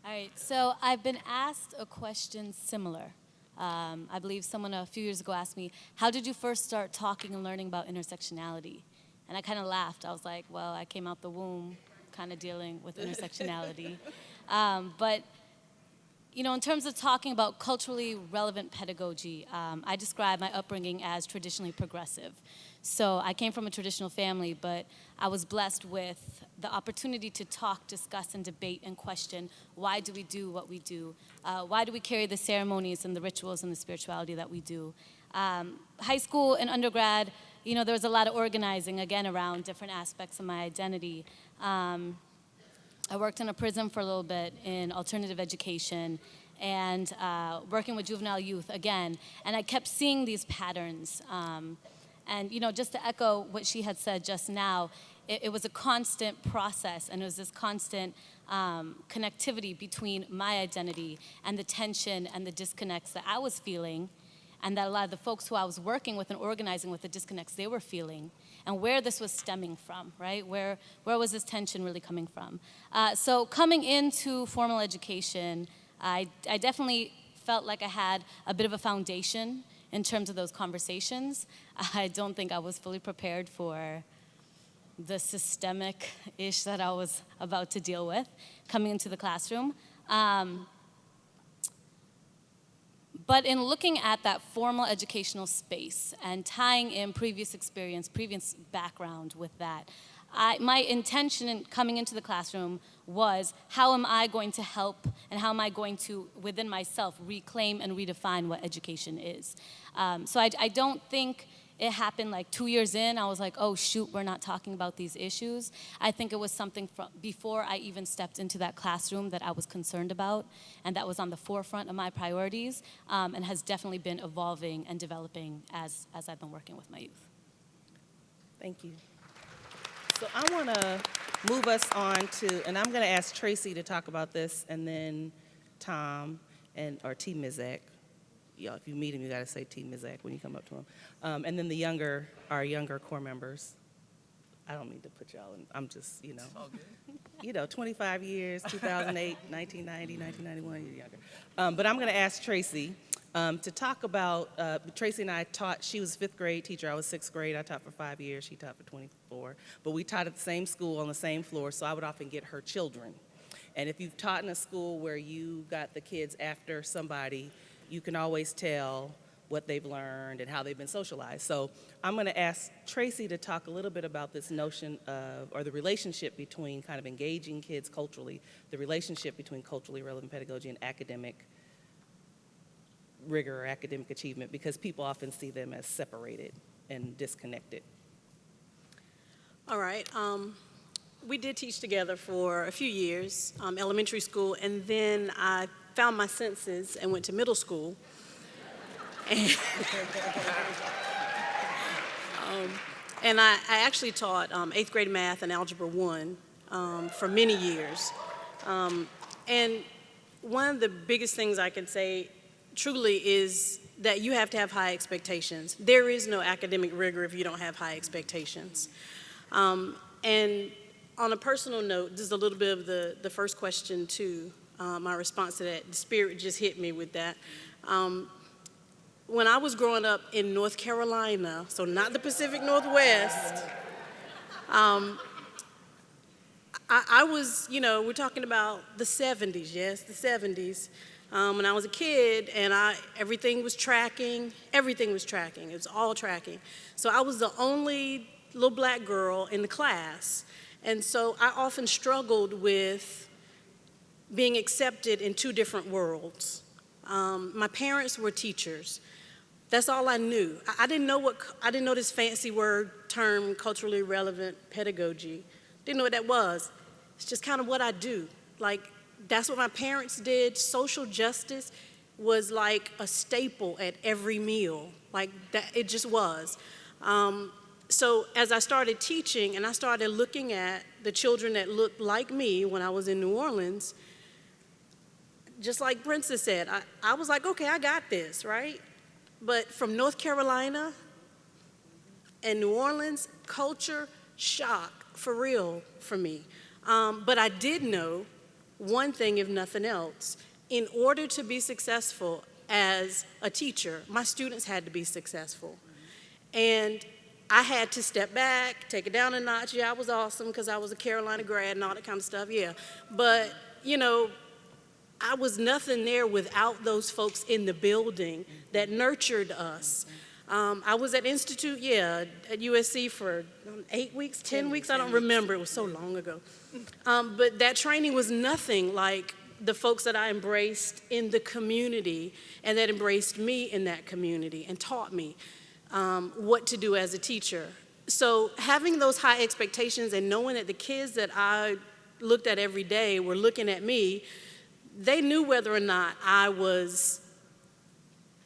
All right, so I've been asked a question similar. I believe someone a few years ago asked me, how did you first start talking and learning about intersectionality? And I kind of laughed. I was like, well, I came out the womb kind of dealing with intersectionality. But in terms of talking about culturally relevant pedagogy, I describe my upbringing as traditionally progressive. So I came from a traditional family, but I was blessed with the opportunity to talk, discuss, and debate and question, why do we do what we do? Why do we carry the ceremonies and the rituals and the spirituality that we do? High school and undergrad, there was a lot of organizing, again, around different aspects of my identity. I worked in a prison for a little bit in alternative education and working with juvenile youth again. And I kept seeing these patterns. And just to echo what she had said just now, it was a constant process, and it was this constant connectivity between my identity and the tension and the disconnects that I was feeling, and that a lot of the folks who I was working with and organizing with, the disconnects they were feeling, and where this was stemming from, right? Where was this tension really coming from? So coming into formal education, I definitely felt like I had a bit of a foundation in terms of those conversations. I don't think I was fully prepared for the systemic-ish that I was about to deal with coming into the classroom. But in looking at that formal educational space and tying in previous experience, previous background with that, my intention in coming into the classroom was, how am I going to help and how am I going to, within myself, reclaim and redefine what education is? So I don't think it happened like 2 years in, I was like, oh shoot, we're not talking about these issues. I think it was something from before I even stepped into that classroom that I was concerned about, and that was on the forefront of my priorities, and has definitely been evolving and developing as I've been working with my youth. Thank you. So I want to move us on to, and I'm going to ask Tracy to talk about this, and then Tom or T. Mizek. Y'all, if you meet him, you got to say T. Mizek when you come up to him. And then our younger core members. I don't mean to put y'all in, I'm just, 25 years, 2008, 1990, 1991, you're younger. But I'm going to ask Tracy to talk about, Tracy and I taught, she was 5th grade teacher, I was 6th grade, I taught for 5 years, she taught for 24. But we taught at the same school on the same floor, so I would often get her children. And if you've taught in a school where you got the kids after somebody, you can always tell what they've learned and how they've been socialized. So I'm going to ask Tracy to talk a little bit about this notion of, or the relationship between kind of engaging kids culturally, the relationship between culturally relevant pedagogy and academic rigor or academic achievement, because people often see them as separated and disconnected. All right. We did teach together for a few years, elementary school, and then I found my senses and went to middle school. And I actually taught 8th grade math and algebra 1 for many years. And one of the biggest things I can say truly is that you have to have high expectations. There is no academic rigor if you don't have high expectations. And on a personal note, this is a little bit of the first question too. My response to that, the spirit just hit me with that. When I was growing up in North Carolina, so not the Pacific Northwest, I was, we're talking about the 70s, yes, the 70s. When I was a kid and everything was tracking, it was all tracking. So I was the only little black girl in the class. And so I often struggled with being accepted in 2 different worlds. My parents were teachers. That's all I knew. I didn't know this fancy term, culturally relevant pedagogy. Didn't know what that was. It's just kind of what I do. Like, that's what my parents did. Social justice was like a staple at every meal. Like, that, it just was. So as I started teaching and I started looking at the children that looked like me when I was in New Orleans, just like Princess said, I was like, okay, I got this, right? But from North Carolina and New Orleans, culture shock for real for me. But I did know one thing, if nothing else. In order to be successful as a teacher, my students had to be successful. And I had to step back, take it down a notch. Yeah, I was awesome because I was a Carolina grad and all that kind of stuff, yeah. But, I was nothing there without those folks in the building that nurtured us. I was at Institute, at USC for 8 weeks, 10 weeks, I don't remember, it was so long ago. But that training was nothing like the folks that I embraced in the community and that embraced me in that community and taught me what to do as a teacher. So having those high expectations and knowing that the kids that I looked at every day were looking at me, they knew whether or not I was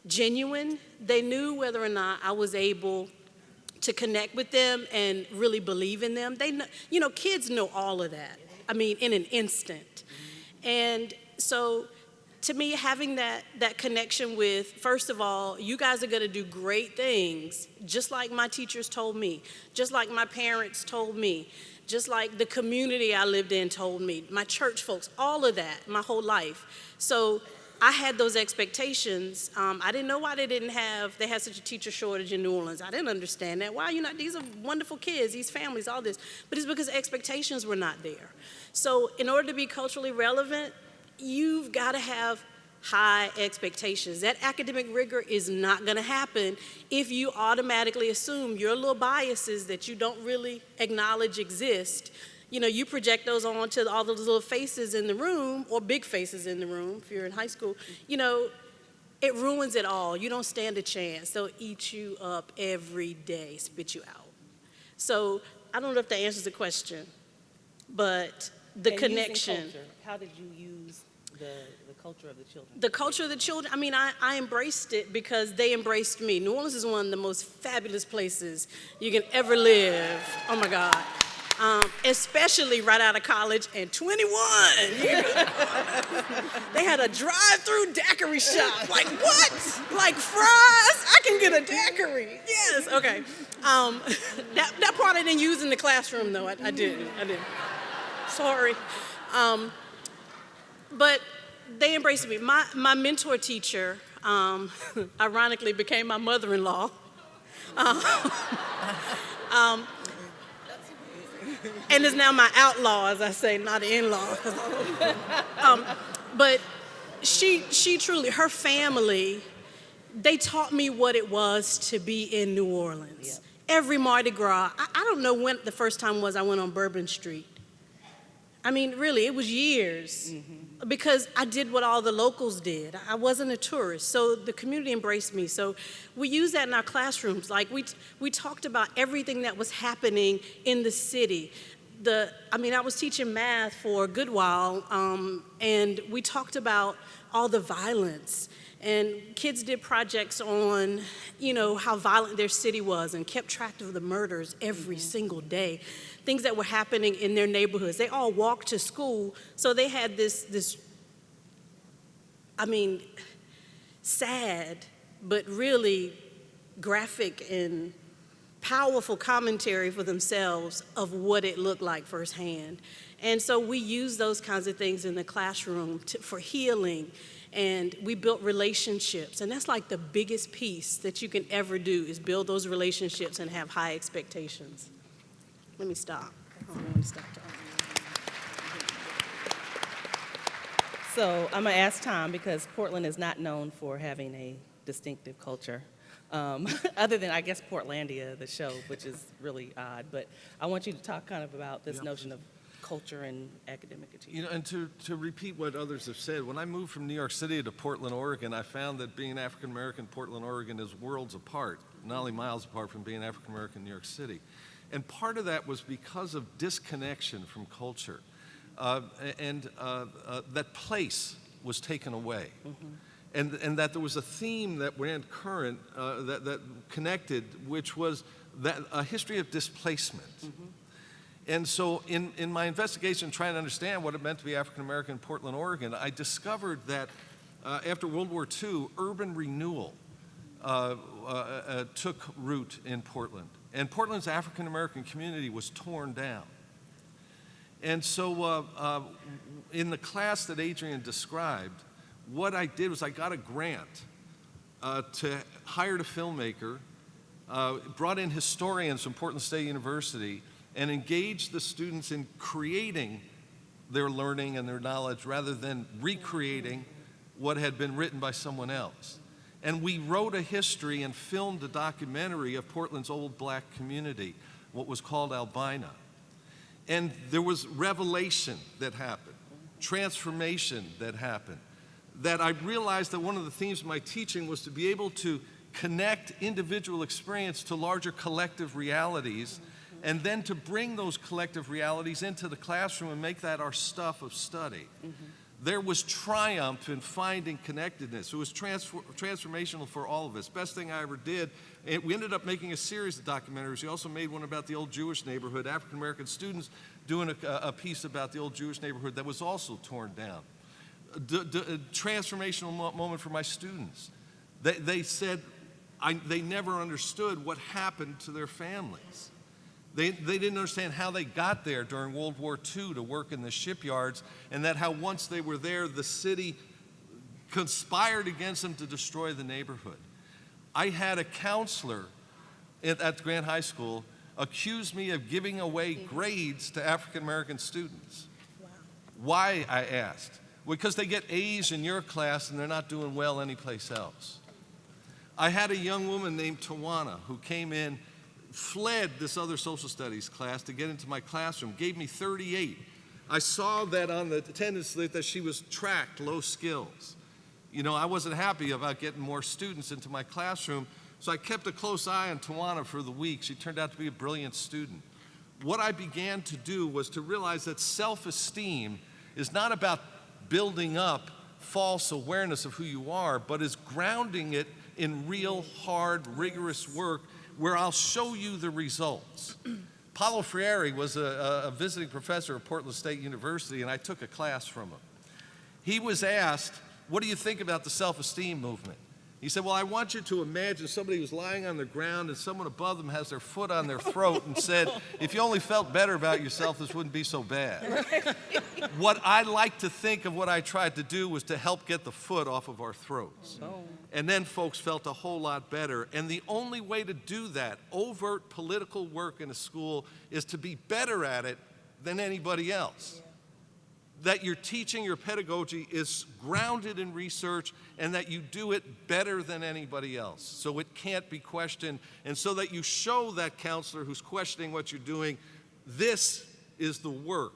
genuine. They knew whether or not I was able to connect with them and really believe in them. They know, you know, kids know all of that. I mean, in an instant. And so to me, having that connection with, first of all, you guys are gonna do great things, just like my teachers told me, just like my parents told me, just like the community I lived in told me, my church folks, all of that, my whole life. So I had those expectations. I didn't know why they had such a teacher shortage in New Orleans. I didn't understand that. Why, these are wonderful kids, these families, all this. But it's because expectations were not there. So in order to be culturally relevant, you've got to have high expectations. That academic rigor is not going to happen if you automatically assume your little biases that you don't really acknowledge exist. You project those onto all those little faces in the room, or big faces in the room if you're in high school. It ruins it all. You don't stand a chance. They'll eat you up every day, spit you out. So I don't know if that answers the question, but the connection. Culture, how did you use the culture of the children? The culture of the children, I embraced it because they embraced me. New Orleans is one of the most fabulous places you can ever live. Oh my God. Especially right out of college and 21. They had a drive-through daiquiri shop. Like what? Like fries? I can get a daiquiri. Yes, okay. That part I didn't use in the classroom though. I didn't. Sorry. But they embraced me. My mentor teacher, ironically, became my mother-in-law. And is now my outlaw, as I say, not an in-law. But she truly, her family, they taught me what it was to be in New Orleans. Yep. Every Mardi Gras, I don't know when the first time was I went on Bourbon Street. Really, it was years. Because I did what all the locals did. I wasn't a tourist, so the community embraced me. So we used that in our classrooms. Like we talked about everything that was happening in the city. I was teaching math for a good while, and we talked about all the violence. And kids did projects on, how violent their city was and kept track of the murders every single day. Things that were happening in their neighborhoods. They all walked to school, so they had this sad, but really graphic and powerful commentary for themselves of what it looked like firsthand. And so we use those kinds of things in the classroom for healing, and we built relationships. And that's like the biggest piece that you can ever do, is build those relationships and have high expectations. Let me stop. I don't want to stop talking. So I'm going to ask Tom, because Portland is not known for having a distinctive culture, other than, I guess, Portlandia, the show, which is really odd. But I want you to talk kind of about this notion of culture and academic achievement. And to repeat what others have said, when I moved from New York City to Portland, Oregon, I found that being African American in Portland, Oregon is worlds apart, not only miles apart from being African American in New York City. And part of that was because of disconnection from culture. That place was taken away. And that there was a theme that ran current, that connected, which was a history of displacement. And so in my investigation, trying to understand what it meant to be African American in Portland, Oregon, I discovered that after World War II, urban renewal took root in Portland. And Portland's African American community was torn down. And so in the class that Adrian described, what I did was I got a grant to hire a filmmaker, brought in historians from Portland State University, and engaged the students in creating their learning and their knowledge rather than recreating what had been written by someone else. And we wrote a history and filmed a documentary of Portland's old black community, what was called Albina. And there was revelation that happened, transformation that happened, that I realized that one of the themes of my teaching was to be able to connect individual experience to larger collective realities, and then to bring those collective realities into the classroom and make that our stuff of study. There was triumph in finding connectedness. It was transformational for all of us. Best thing I ever did. And we ended up making a series of documentaries. We also made one about the old Jewish neighborhood, African American students doing a piece about the old Jewish neighborhood that was also torn down. A transformational moment for my students. They said they never understood what happened to their families. They didn't understand how they got there during World War II to work in the shipyards, and that how once they were there, the city conspired against them to destroy the neighborhood. I had a counselor at Grant High School accuse me of giving away grades to African American students. Wow. Why, I asked. Because they get A's in your class and they're not doing well anyplace else. I had a young woman named Tawana who came in, fled this other social studies class to get into my classroom, gave me 38. I saw that on the attendance list that she was tracked low skills. You know, I wasn't happy about getting more students into my classroom, so I kept a close eye on Tawana for the week. She turned out to be a brilliant student. What I began to do was to realize that self-esteem is not about building up false awareness of who you are, but is grounding it in real, hard, rigorous work where I'll show you the results. Paulo Freire was a visiting professor at Portland State University, and I took a class from him. He was asked, what do you think about the self-esteem movement? He said, well, I want you to imagine somebody who's lying on the ground and someone above them has their foot on their throat and said, if you only felt better about yourself, this wouldn't be so bad. What I like to think of what I tried to do was to help get the foot off of our throats. And then folks felt a whole lot better. And the only way to do that, overt political work in a school, is to be better at it than anybody else. That your teaching, your pedagogy is grounded in research and that you do it better than anybody else. So it can't be questioned. And so that you show that counselor who's questioning what you're doing, this is the work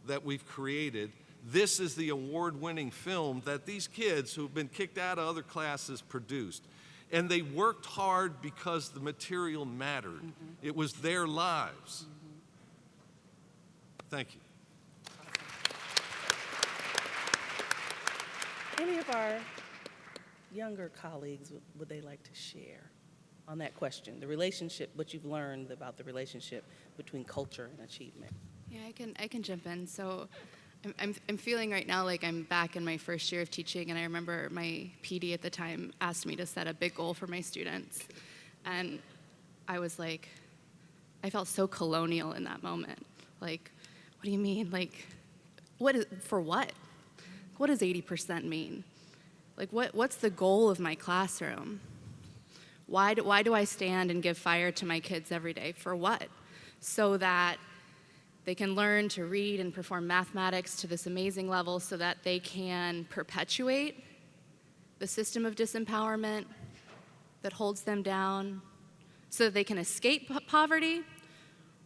that we've created. This is the award-winning film that these kids who've been kicked out of other classes produced. And they worked hard because the material mattered. It was their lives. Thank you. Any of our younger colleagues, would they like to share on that question? The relationship, what you've learned about the relationship between culture and achievement. Yeah, I can jump in. So I'm feeling right now like I'm back in my first year of teaching, and I remember my PD at the time asked me to set a big goal for my students. And I was like, I felt so colonial in that moment. Like, what do you mean? Like, for what? What does 80% mean? Like, what's the goal of my classroom? Why do I stand and give fire to my kids every day? For what? So that they can learn to read and perform mathematics to this amazing level so that they can perpetuate the system of disempowerment that holds them down, so that they can escape poverty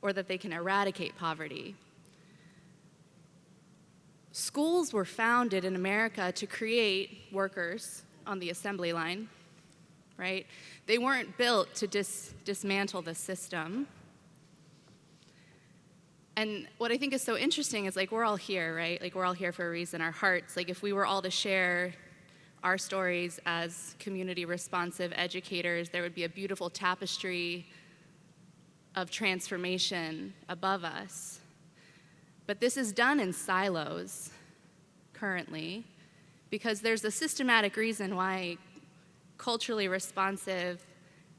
or that they can eradicate poverty. Schools were founded in America to create workers on the assembly line, right? They weren't built to dismantle the system. And what I think is so interesting is, like, we're all here, right? Like, we're all here for a reason. Our hearts, like, if we were all to share our stories as community responsive educators, there would be a beautiful tapestry of transformation above us. But this is done in silos currently because there's a systematic reason why culturally responsive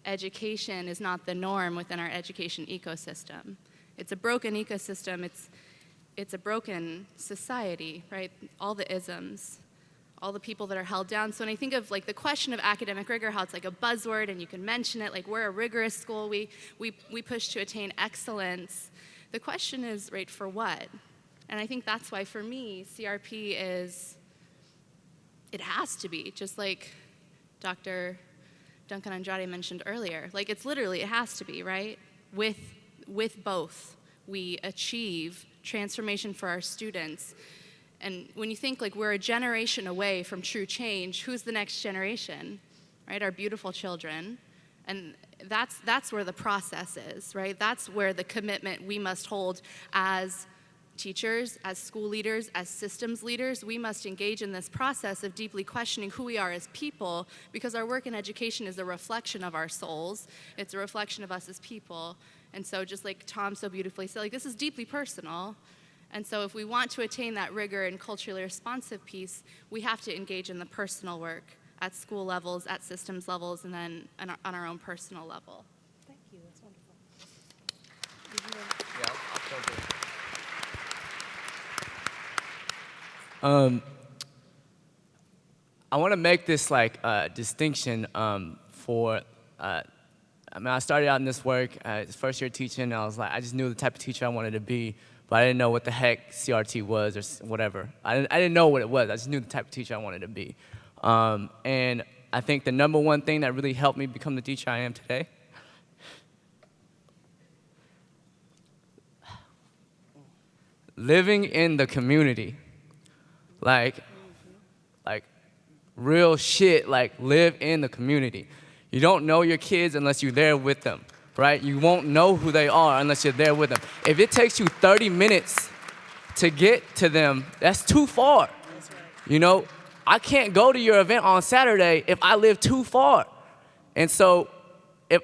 education is not the norm within our education ecosystem. It's a broken ecosystem, it's a broken society, right? All the isms, all the people that are held down. So when I think of, like, the question of academic rigor, how it's like a buzzword and you can mention it, like, we're a rigorous school, we push to attain excellence. The question is, right, for what? And I think that's why, for me, CRP it has to be, just like Dr. Duncan Andrade mentioned earlier. Like, it's literally, it has to be, right? With both, we achieve transformation for our students. And when you think, like, we're a generation away from true change, who's the next generation, right? Our beautiful children. And that's where the process is, right? That's where the commitment we must hold as teachers, as school leaders, as systems leaders. We must engage in this process of deeply questioning who we are as people, because our work in education is a reflection of our souls. It's a reflection of us as people. And so, just like Tom so beautifully said, like, this is deeply personal. And so if we want to attain that rigor and culturally responsive piece, we have to engage in the personal work at school levels, at systems levels, and then on our own personal level. Thank you, that's wonderful. I want to make this like distinction for. I mean, I started out in this work, first year teaching, and I was like, I just knew the type of teacher I wanted to be, but I didn't know what the heck CRT was or whatever. I didn't know what it was. I just knew the type of teacher I wanted to be. And I think the number one thing that really helped me become the teacher I am today living in the community. Like real shit, like live in the community. You don't know your kids unless you're there with them, right? You won't know who they are unless you're there with them. If it takes you 30 minutes to get to them, that's too far. That's right. You know, I can't go to your event on Saturday if I live too far. And so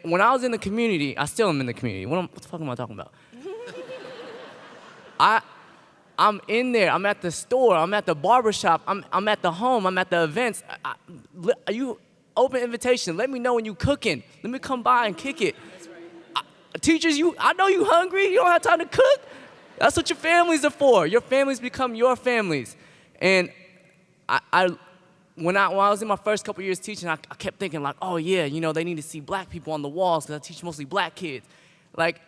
when I was in the community, I still am in the community. What the fuck am I talking about? I'm in there, I'm at the store, I'm at the barbershop, I'm at the home, I'm at the events. You open invitation, let me know when you cooking. Let me come by and kick it. That's right. Teachers, I know you hungry, you don't have time to cook. That's what your families are for. Your families become your families. And when I was in my first couple years teaching, I kept thinking like, oh yeah, you know, they need to see black people on the walls because I teach mostly black kids. Like,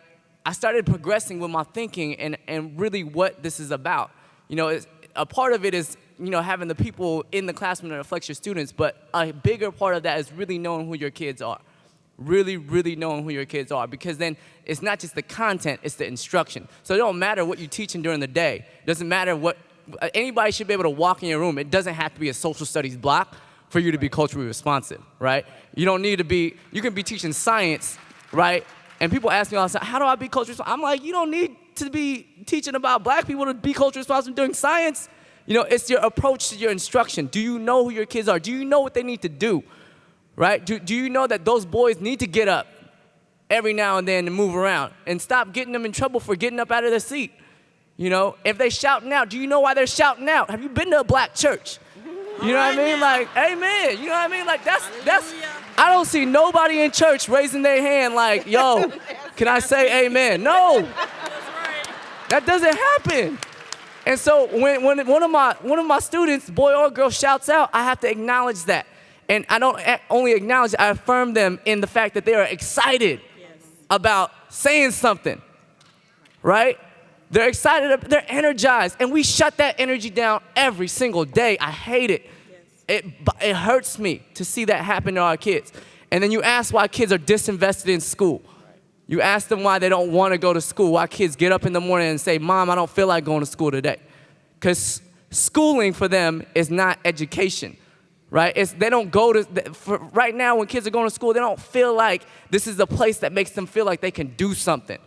I started progressing with my thinking and really what this is about. You know, a part of it is, you know, having the people in the classroom that reflects your students, but a bigger part of that is really knowing who your kids are. Really, really knowing who your kids are, because then it's not just the content, it's the instruction. So it don't matter what you're teaching during the day. It doesn't matter what, anybody should be able to walk in your room. It doesn't have to be a social studies block for you to be culturally responsive, right? You don't need to be, you can be teaching science, right? And people ask me all the time, how do I be culturally responsive? I'm like, you don't need to be teaching about black people to be culturally responsive doing science. You know, it's your approach to your instruction. Do you know who your kids are? Do you know what they need to do, right? Do you know that those boys need to get up every now and then and move around and stop getting them in trouble for getting up out of their seat? You know, if they shouting out, do you know why they're shouting out? Have you been to a black church? You know what I mean? Like, amen. You know what I mean? Like, that's, I don't see nobody in church raising their hand like, yo, can I say amen? No. That doesn't happen. And so when one of my students, boy or girl, shouts out, I have to acknowledge that. And I don't only acknowledge it, I affirm them in the fact that they are excited about saying something, right? They're excited, they're energized, and we shut that energy down every single day. I hate it. It hurts me to see that happen to our kids. And then you ask why kids are disinvested in school. You ask them why they don't want to go to school, why kids get up in the morning and say, Mom, I don't feel like going to school today. Because schooling for them is not education, right? They don't go to, right now when kids are going to school, they don't feel like this is a place that makes them feel like they can do something.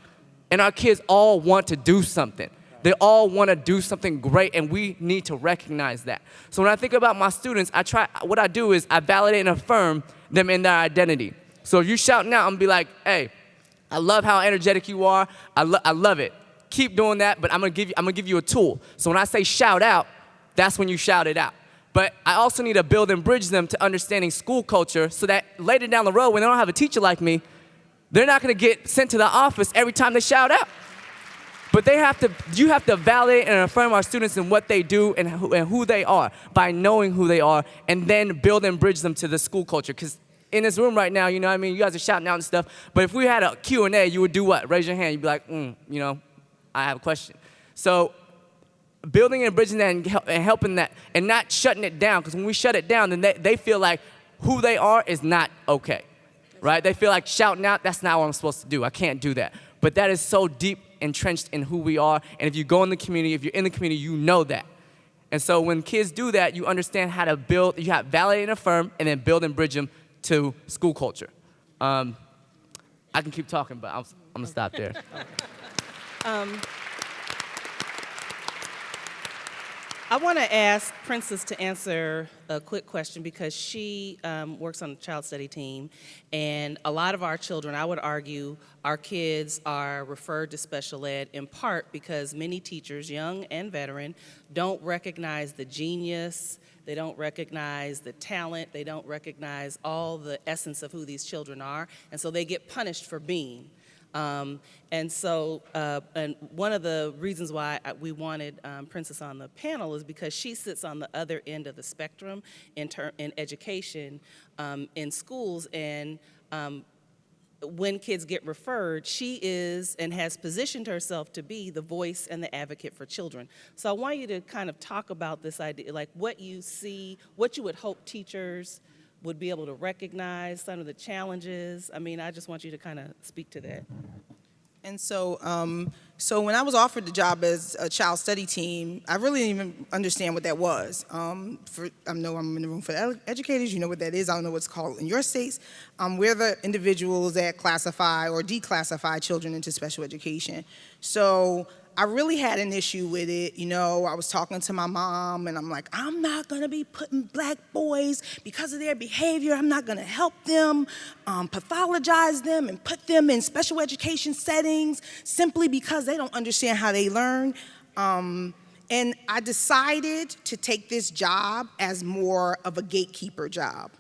And our kids all want to do something. They all want to do something great, and we need to recognize that. So when I think about my students, what I do is I validate and affirm them in their identity. So if you're shouting out, I'm gonna be like, hey, I love how energetic you are. I love it. Keep doing that, but I'm gonna give you a tool. So when I say shout out, that's when you shout it out. But I also need to build and bridge them to understanding school culture so that later down the road, when they don't have a teacher like me, they're not gonna get sent to the office every time they shout out. But you have to validate and affirm our students in what they do and who they are by knowing who they are, and then build and bridge them to the school culture. Because in this room right now, you know what I mean, you guys are shouting out and stuff, but if we had a Q&A, you would do what? Raise your hand, you'd be like, you know, I have a question. So building and bridging that and helping that and not shutting it down, because when we shut it down, then they feel like who they are is not okay, right? They feel like shouting out, that's not what I'm supposed to do. I can't do that. But that is so deep entrenched in who we are, and if you go in the community, if you're in the community, you know that. And so when kids do that, you understand how to build, you have validate and affirm, and then build and bridge them to school culture. I can keep talking, but I'm gonna stop there. I want to ask Princess to answer a quick question because she works on the child study team, and a lot of our children, I would argue, our kids are referred to special ed in part because many teachers, young and veteran, don't recognize the genius, they don't recognize the talent, they don't recognize all the essence of who these children are, and so they get punished for being. And one of the reasons why we wanted Princess on the panel is because she sits on the other end of the spectrum in education in schools, and when kids get referred, she is and has positioned herself to be the voice and the advocate for children. So I want you to kind of talk about this idea, like what you see, what you would hope teachers would be able to recognize, some of the challenges. I mean, I just want you to kind of speak to that. And so when I was offered the job as a child study team, I really didn't even understand what that was. I know I'm in the room for educators, you know what that is. I don't know what's called in your states. We're the individuals that classify or declassify children into special education. So I really had an issue with it. You know, I was talking to my mom, and I'm like, I'm not gonna be putting black boys, because of their behavior, I'm not gonna help them, pathologize them, and put them in special education settings simply because they don't understand how they learn. And I decided to take this job as more of a gatekeeper job.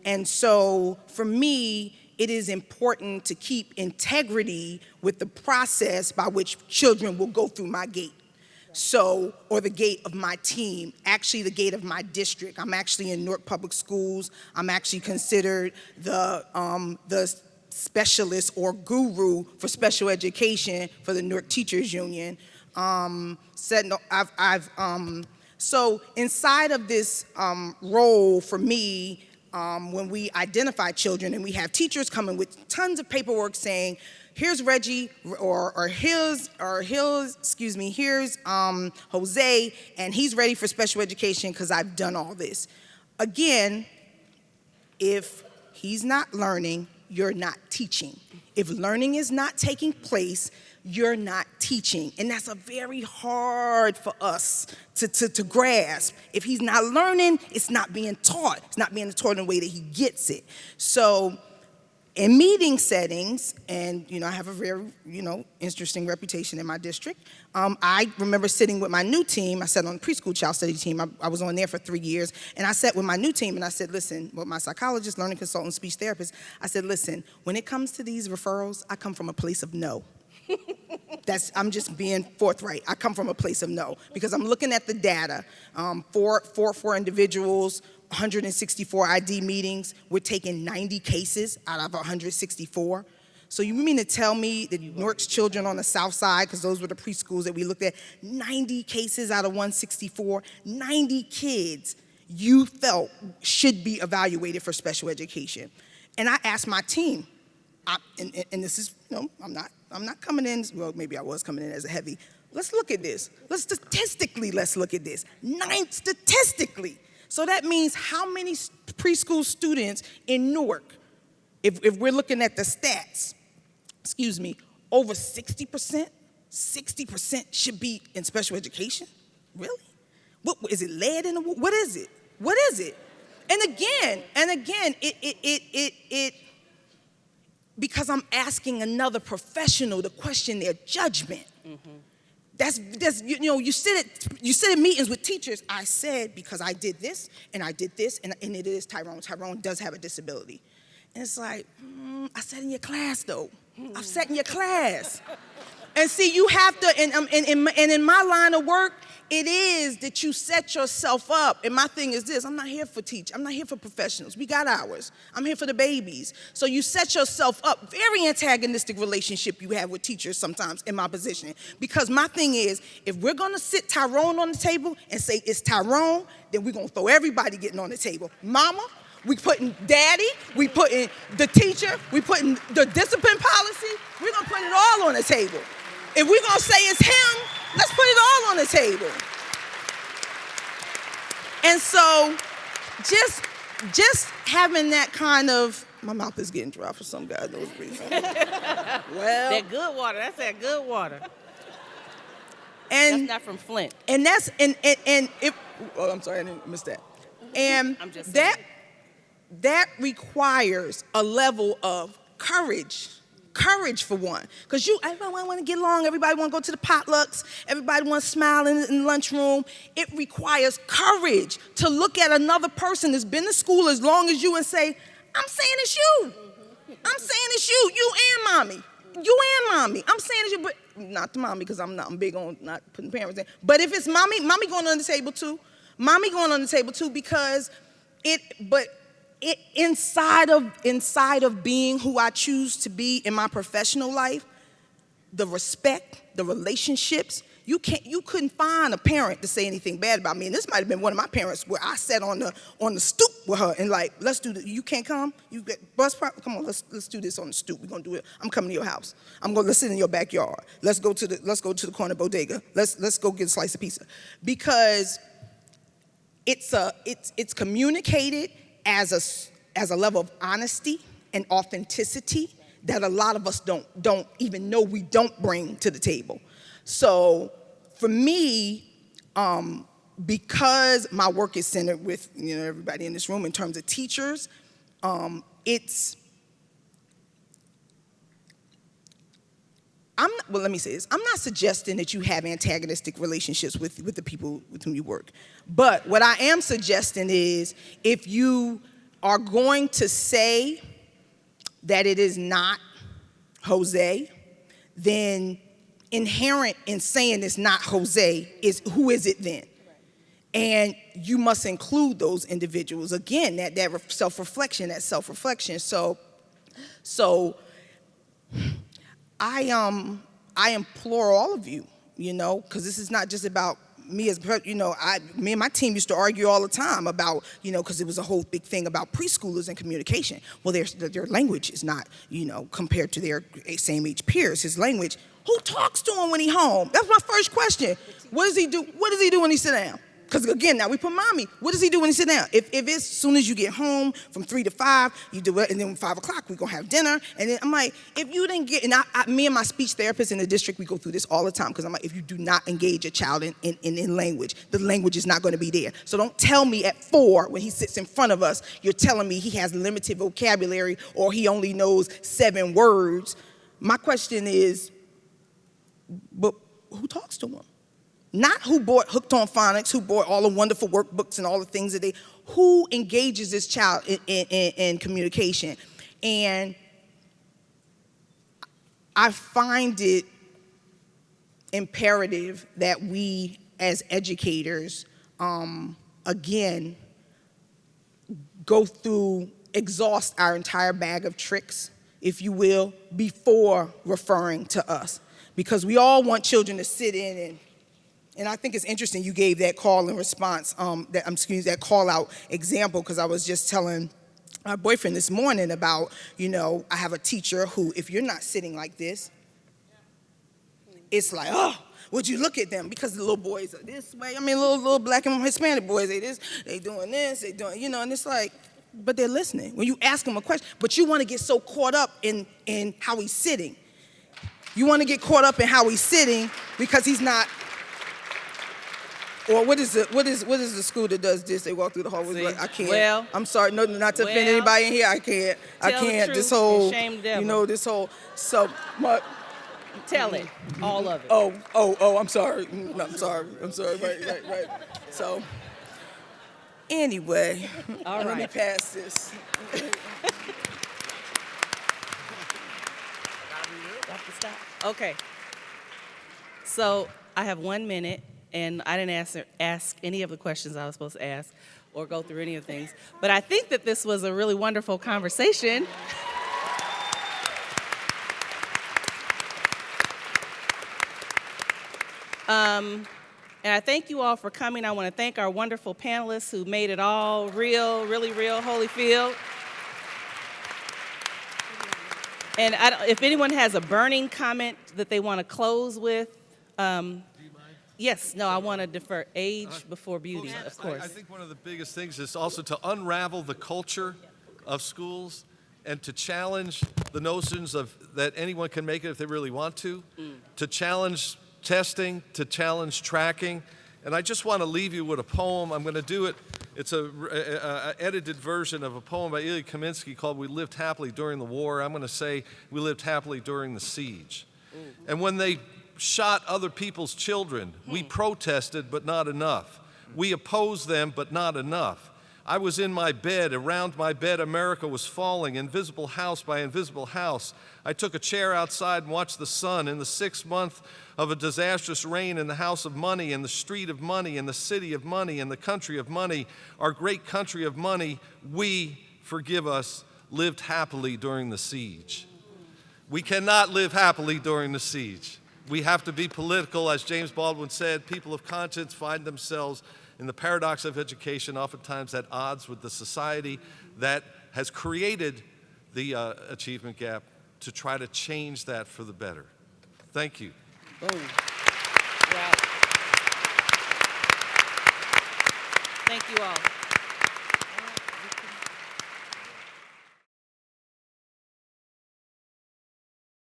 And so for me, it is important to keep integrity with the process by which children will go through my gate. So, or the gate of my team, actually the gate of my district. I'm actually in Newark Public Schools. I'm actually considered the specialist or guru for special education for the Newark Teachers Union. So inside of this role for me, when we identify children and we have teachers coming with tons of paperwork saying, here's Reggie, here's Jose, and he's ready for special education because I've done all this. Again, if he's not learning, you're not teaching. If learning is not taking place, you're not teaching. And that's a very hard for us to grasp. If he's not learning, it's not being taught. It's not being taught in a way that he gets it. So in meeting settings, and I have a very interesting reputation in my district, I remember sitting with my new team. I sat on the preschool child study team. I was on there for 3 years, and I sat with my new team and I said, listen, with my psychologist, learning consultant, speech therapist, I said, listen, when it comes to these referrals, I come from a place of no. I'm just being forthright. I come from a place of no, because I'm looking at the data. For individuals, 164 ID meetings, we're taking 90 cases out of 164. So you mean to tell me that Newark's children on the south side, because those were the preschools that we looked at, 90 cases out of 164, 90 kids you felt should be evaluated for special education. And I asked my team, and this is, I'm not coming in, well, maybe I was coming in as a heavy. Let's look at this. Let's look at this. 9 statistically. So that means how many preschool students in Newark, if we're looking at the stats, over 60% should be in special education? Really? What is it, lead in the, what is it? What is it? And again, because I'm asking another professional to question their judgment. Mm-hmm. You sit in meetings with teachers. I said, because I did this, and it is Tyrone. Tyrone does have a disability. And it's like, I sat in your class, though. I've sat in your class. And see, you have to, and in my line of work, it is that you set yourself up. And my thing is this, I'm not here for I'm not here for professionals. We got ours. I'm here for the babies. So you set yourself up. Very antagonistic relationship you have with teachers sometimes in my position. Because my thing is, if we're gonna sit Tyrone on the table and say it's Tyrone, then we're gonna throw everybody getting on the table. Mama, we putting daddy, we putting the teacher, we putting the discipline policy, we're gonna put it all on the table. If we're gonna say it's him, let's put it all on the table. And so just having that kind of, my mouth is getting dry for some God knows reason. Well, That good water, that's that good water. And that's not from Flint. And that's and if oh, I'm sorry, I didn't miss that. And I'm just saying. that requires a level of courage. Courage for one, because everybody want to get along, everybody want to go to the potlucks, everybody want to smile in the lunchroom. It requires courage to look at another person that's been to school as long as you and say, I'm saying it's you. I'm saying it's you and mommy. You and mommy. I'm saying it's you, but not the mommy, because I'm big on not putting parents in. But if it's mommy going on the table too. Mommy going on the table too, because inside of being who I choose to be in my professional life, the respect, the relationships, you couldn't find a parent to say anything bad about me. And this might have been one of my parents where I sat on the stoop with her and like, let's do this. You can't come? You get bus park? Come on, let's do this on the stoop. We're gonna do it. I'm coming to your house. Let's sit in your backyard. Let's go to the corner bodega. Let's go get a slice of pizza. Because it's communicated as a level of honesty and authenticity that a lot of us don't even know we don't bring to the table. So for me, because my work is centered with everybody in this room in terms of teachers, let me say this. I'm not suggesting that you have antagonistic relationships with the people with whom you work. But what I am suggesting is if you are going to say that it is not Jose, then inherent in saying it's not Jose is who is it then? And you must include those individuals. Again, that self-reflection, So I implore all of you, because this is not just about me as me and my team used to argue all the time about, because it was a whole big thing about preschoolers and communication. Well, their language is not, compared to their same age peers. His language, who talks to him when he's home? That's my first question. What does he do? What does he do when he sit down? Because again, now we put mommy. What does he do when he sit down? If it's as soon as you get home from 3 to 5, you do it, and then 5 o'clock we're gonna have dinner. And then I'm like, if you didn't get, and me and my speech therapist in the district, we go through this all the time. Because I'm like, if you do not engage a child in language, the language is not going to be there. So don't tell me at 4 when he sits in front of us, you're telling me he has limited vocabulary or he only knows 7 words. My question is, but who talks to him? Not who bought Hooked on Phonics, who bought all the wonderful workbooks and all the things that who engages this child in communication. And I find it imperative that we as educators, again, exhaust our entire bag of tricks, if you will, before referring to us. Because we all want children to sit in and I think it's interesting you gave that call and response, that call out example, because I was just telling my boyfriend this morning about, I have a teacher who, if you're not sitting like this, it's like, oh, would you look at them? Because the little boys are this way. I mean, little black and Hispanic boys, they doing this, they doing, and it's like, but they're listening. When you ask them a question, but you want to get so caught up in how he's sitting. You want to get caught up in how he's sitting because he's not. Or what is the school that does this? They walk through the hallways like, I can't. Well, I'm sorry, no, not to offend anybody in here. I can't. This whole, this whole. So, tell it, all of it. Oh, I'm sorry. No, I'm sorry. Right. So, anyway, all right. Let me pass this. Okay. So I have 1 minute, and I didn't ask any of the questions I was supposed to ask or go through any of the things. But I think that this was a really wonderful conversation. And I thank you all for coming. I want to thank our wonderful panelists who made it all real, really real, Holyfield. And if anyone has a burning comment that they want to close with, Do you mind? yes, no, I want to defer age before beauty, of course. I think one of the biggest things is also to unravel the culture of schools and to challenge the notions of that anyone can make it if they really want to challenge testing, to challenge tracking. And I just want to leave you with a poem. I'm going to do it. It's a edited version of a poem by Ilya Kaminsky called We Lived Happily During the War. I'm going to say we lived happily during the siege. And when they shot other people's children, we protested, but not enough. We opposed them, but not enough. I was in my bed. Around my bed, America was falling, invisible house by invisible house. I took a chair outside and watched the sun. In the 6th month of a disastrous reign in the house of money, in the street of money, in the city of money, in the country of money, our great country of money, we, forgive us, lived happily during the siege. We cannot live happily during the siege. We have to be political. As James Baldwin said, people of conscience find themselves in the paradox of education, oftentimes at odds with the society that has created the achievement gap, to try to change that for the better. Thank you. Boom. Wow. Thank you all.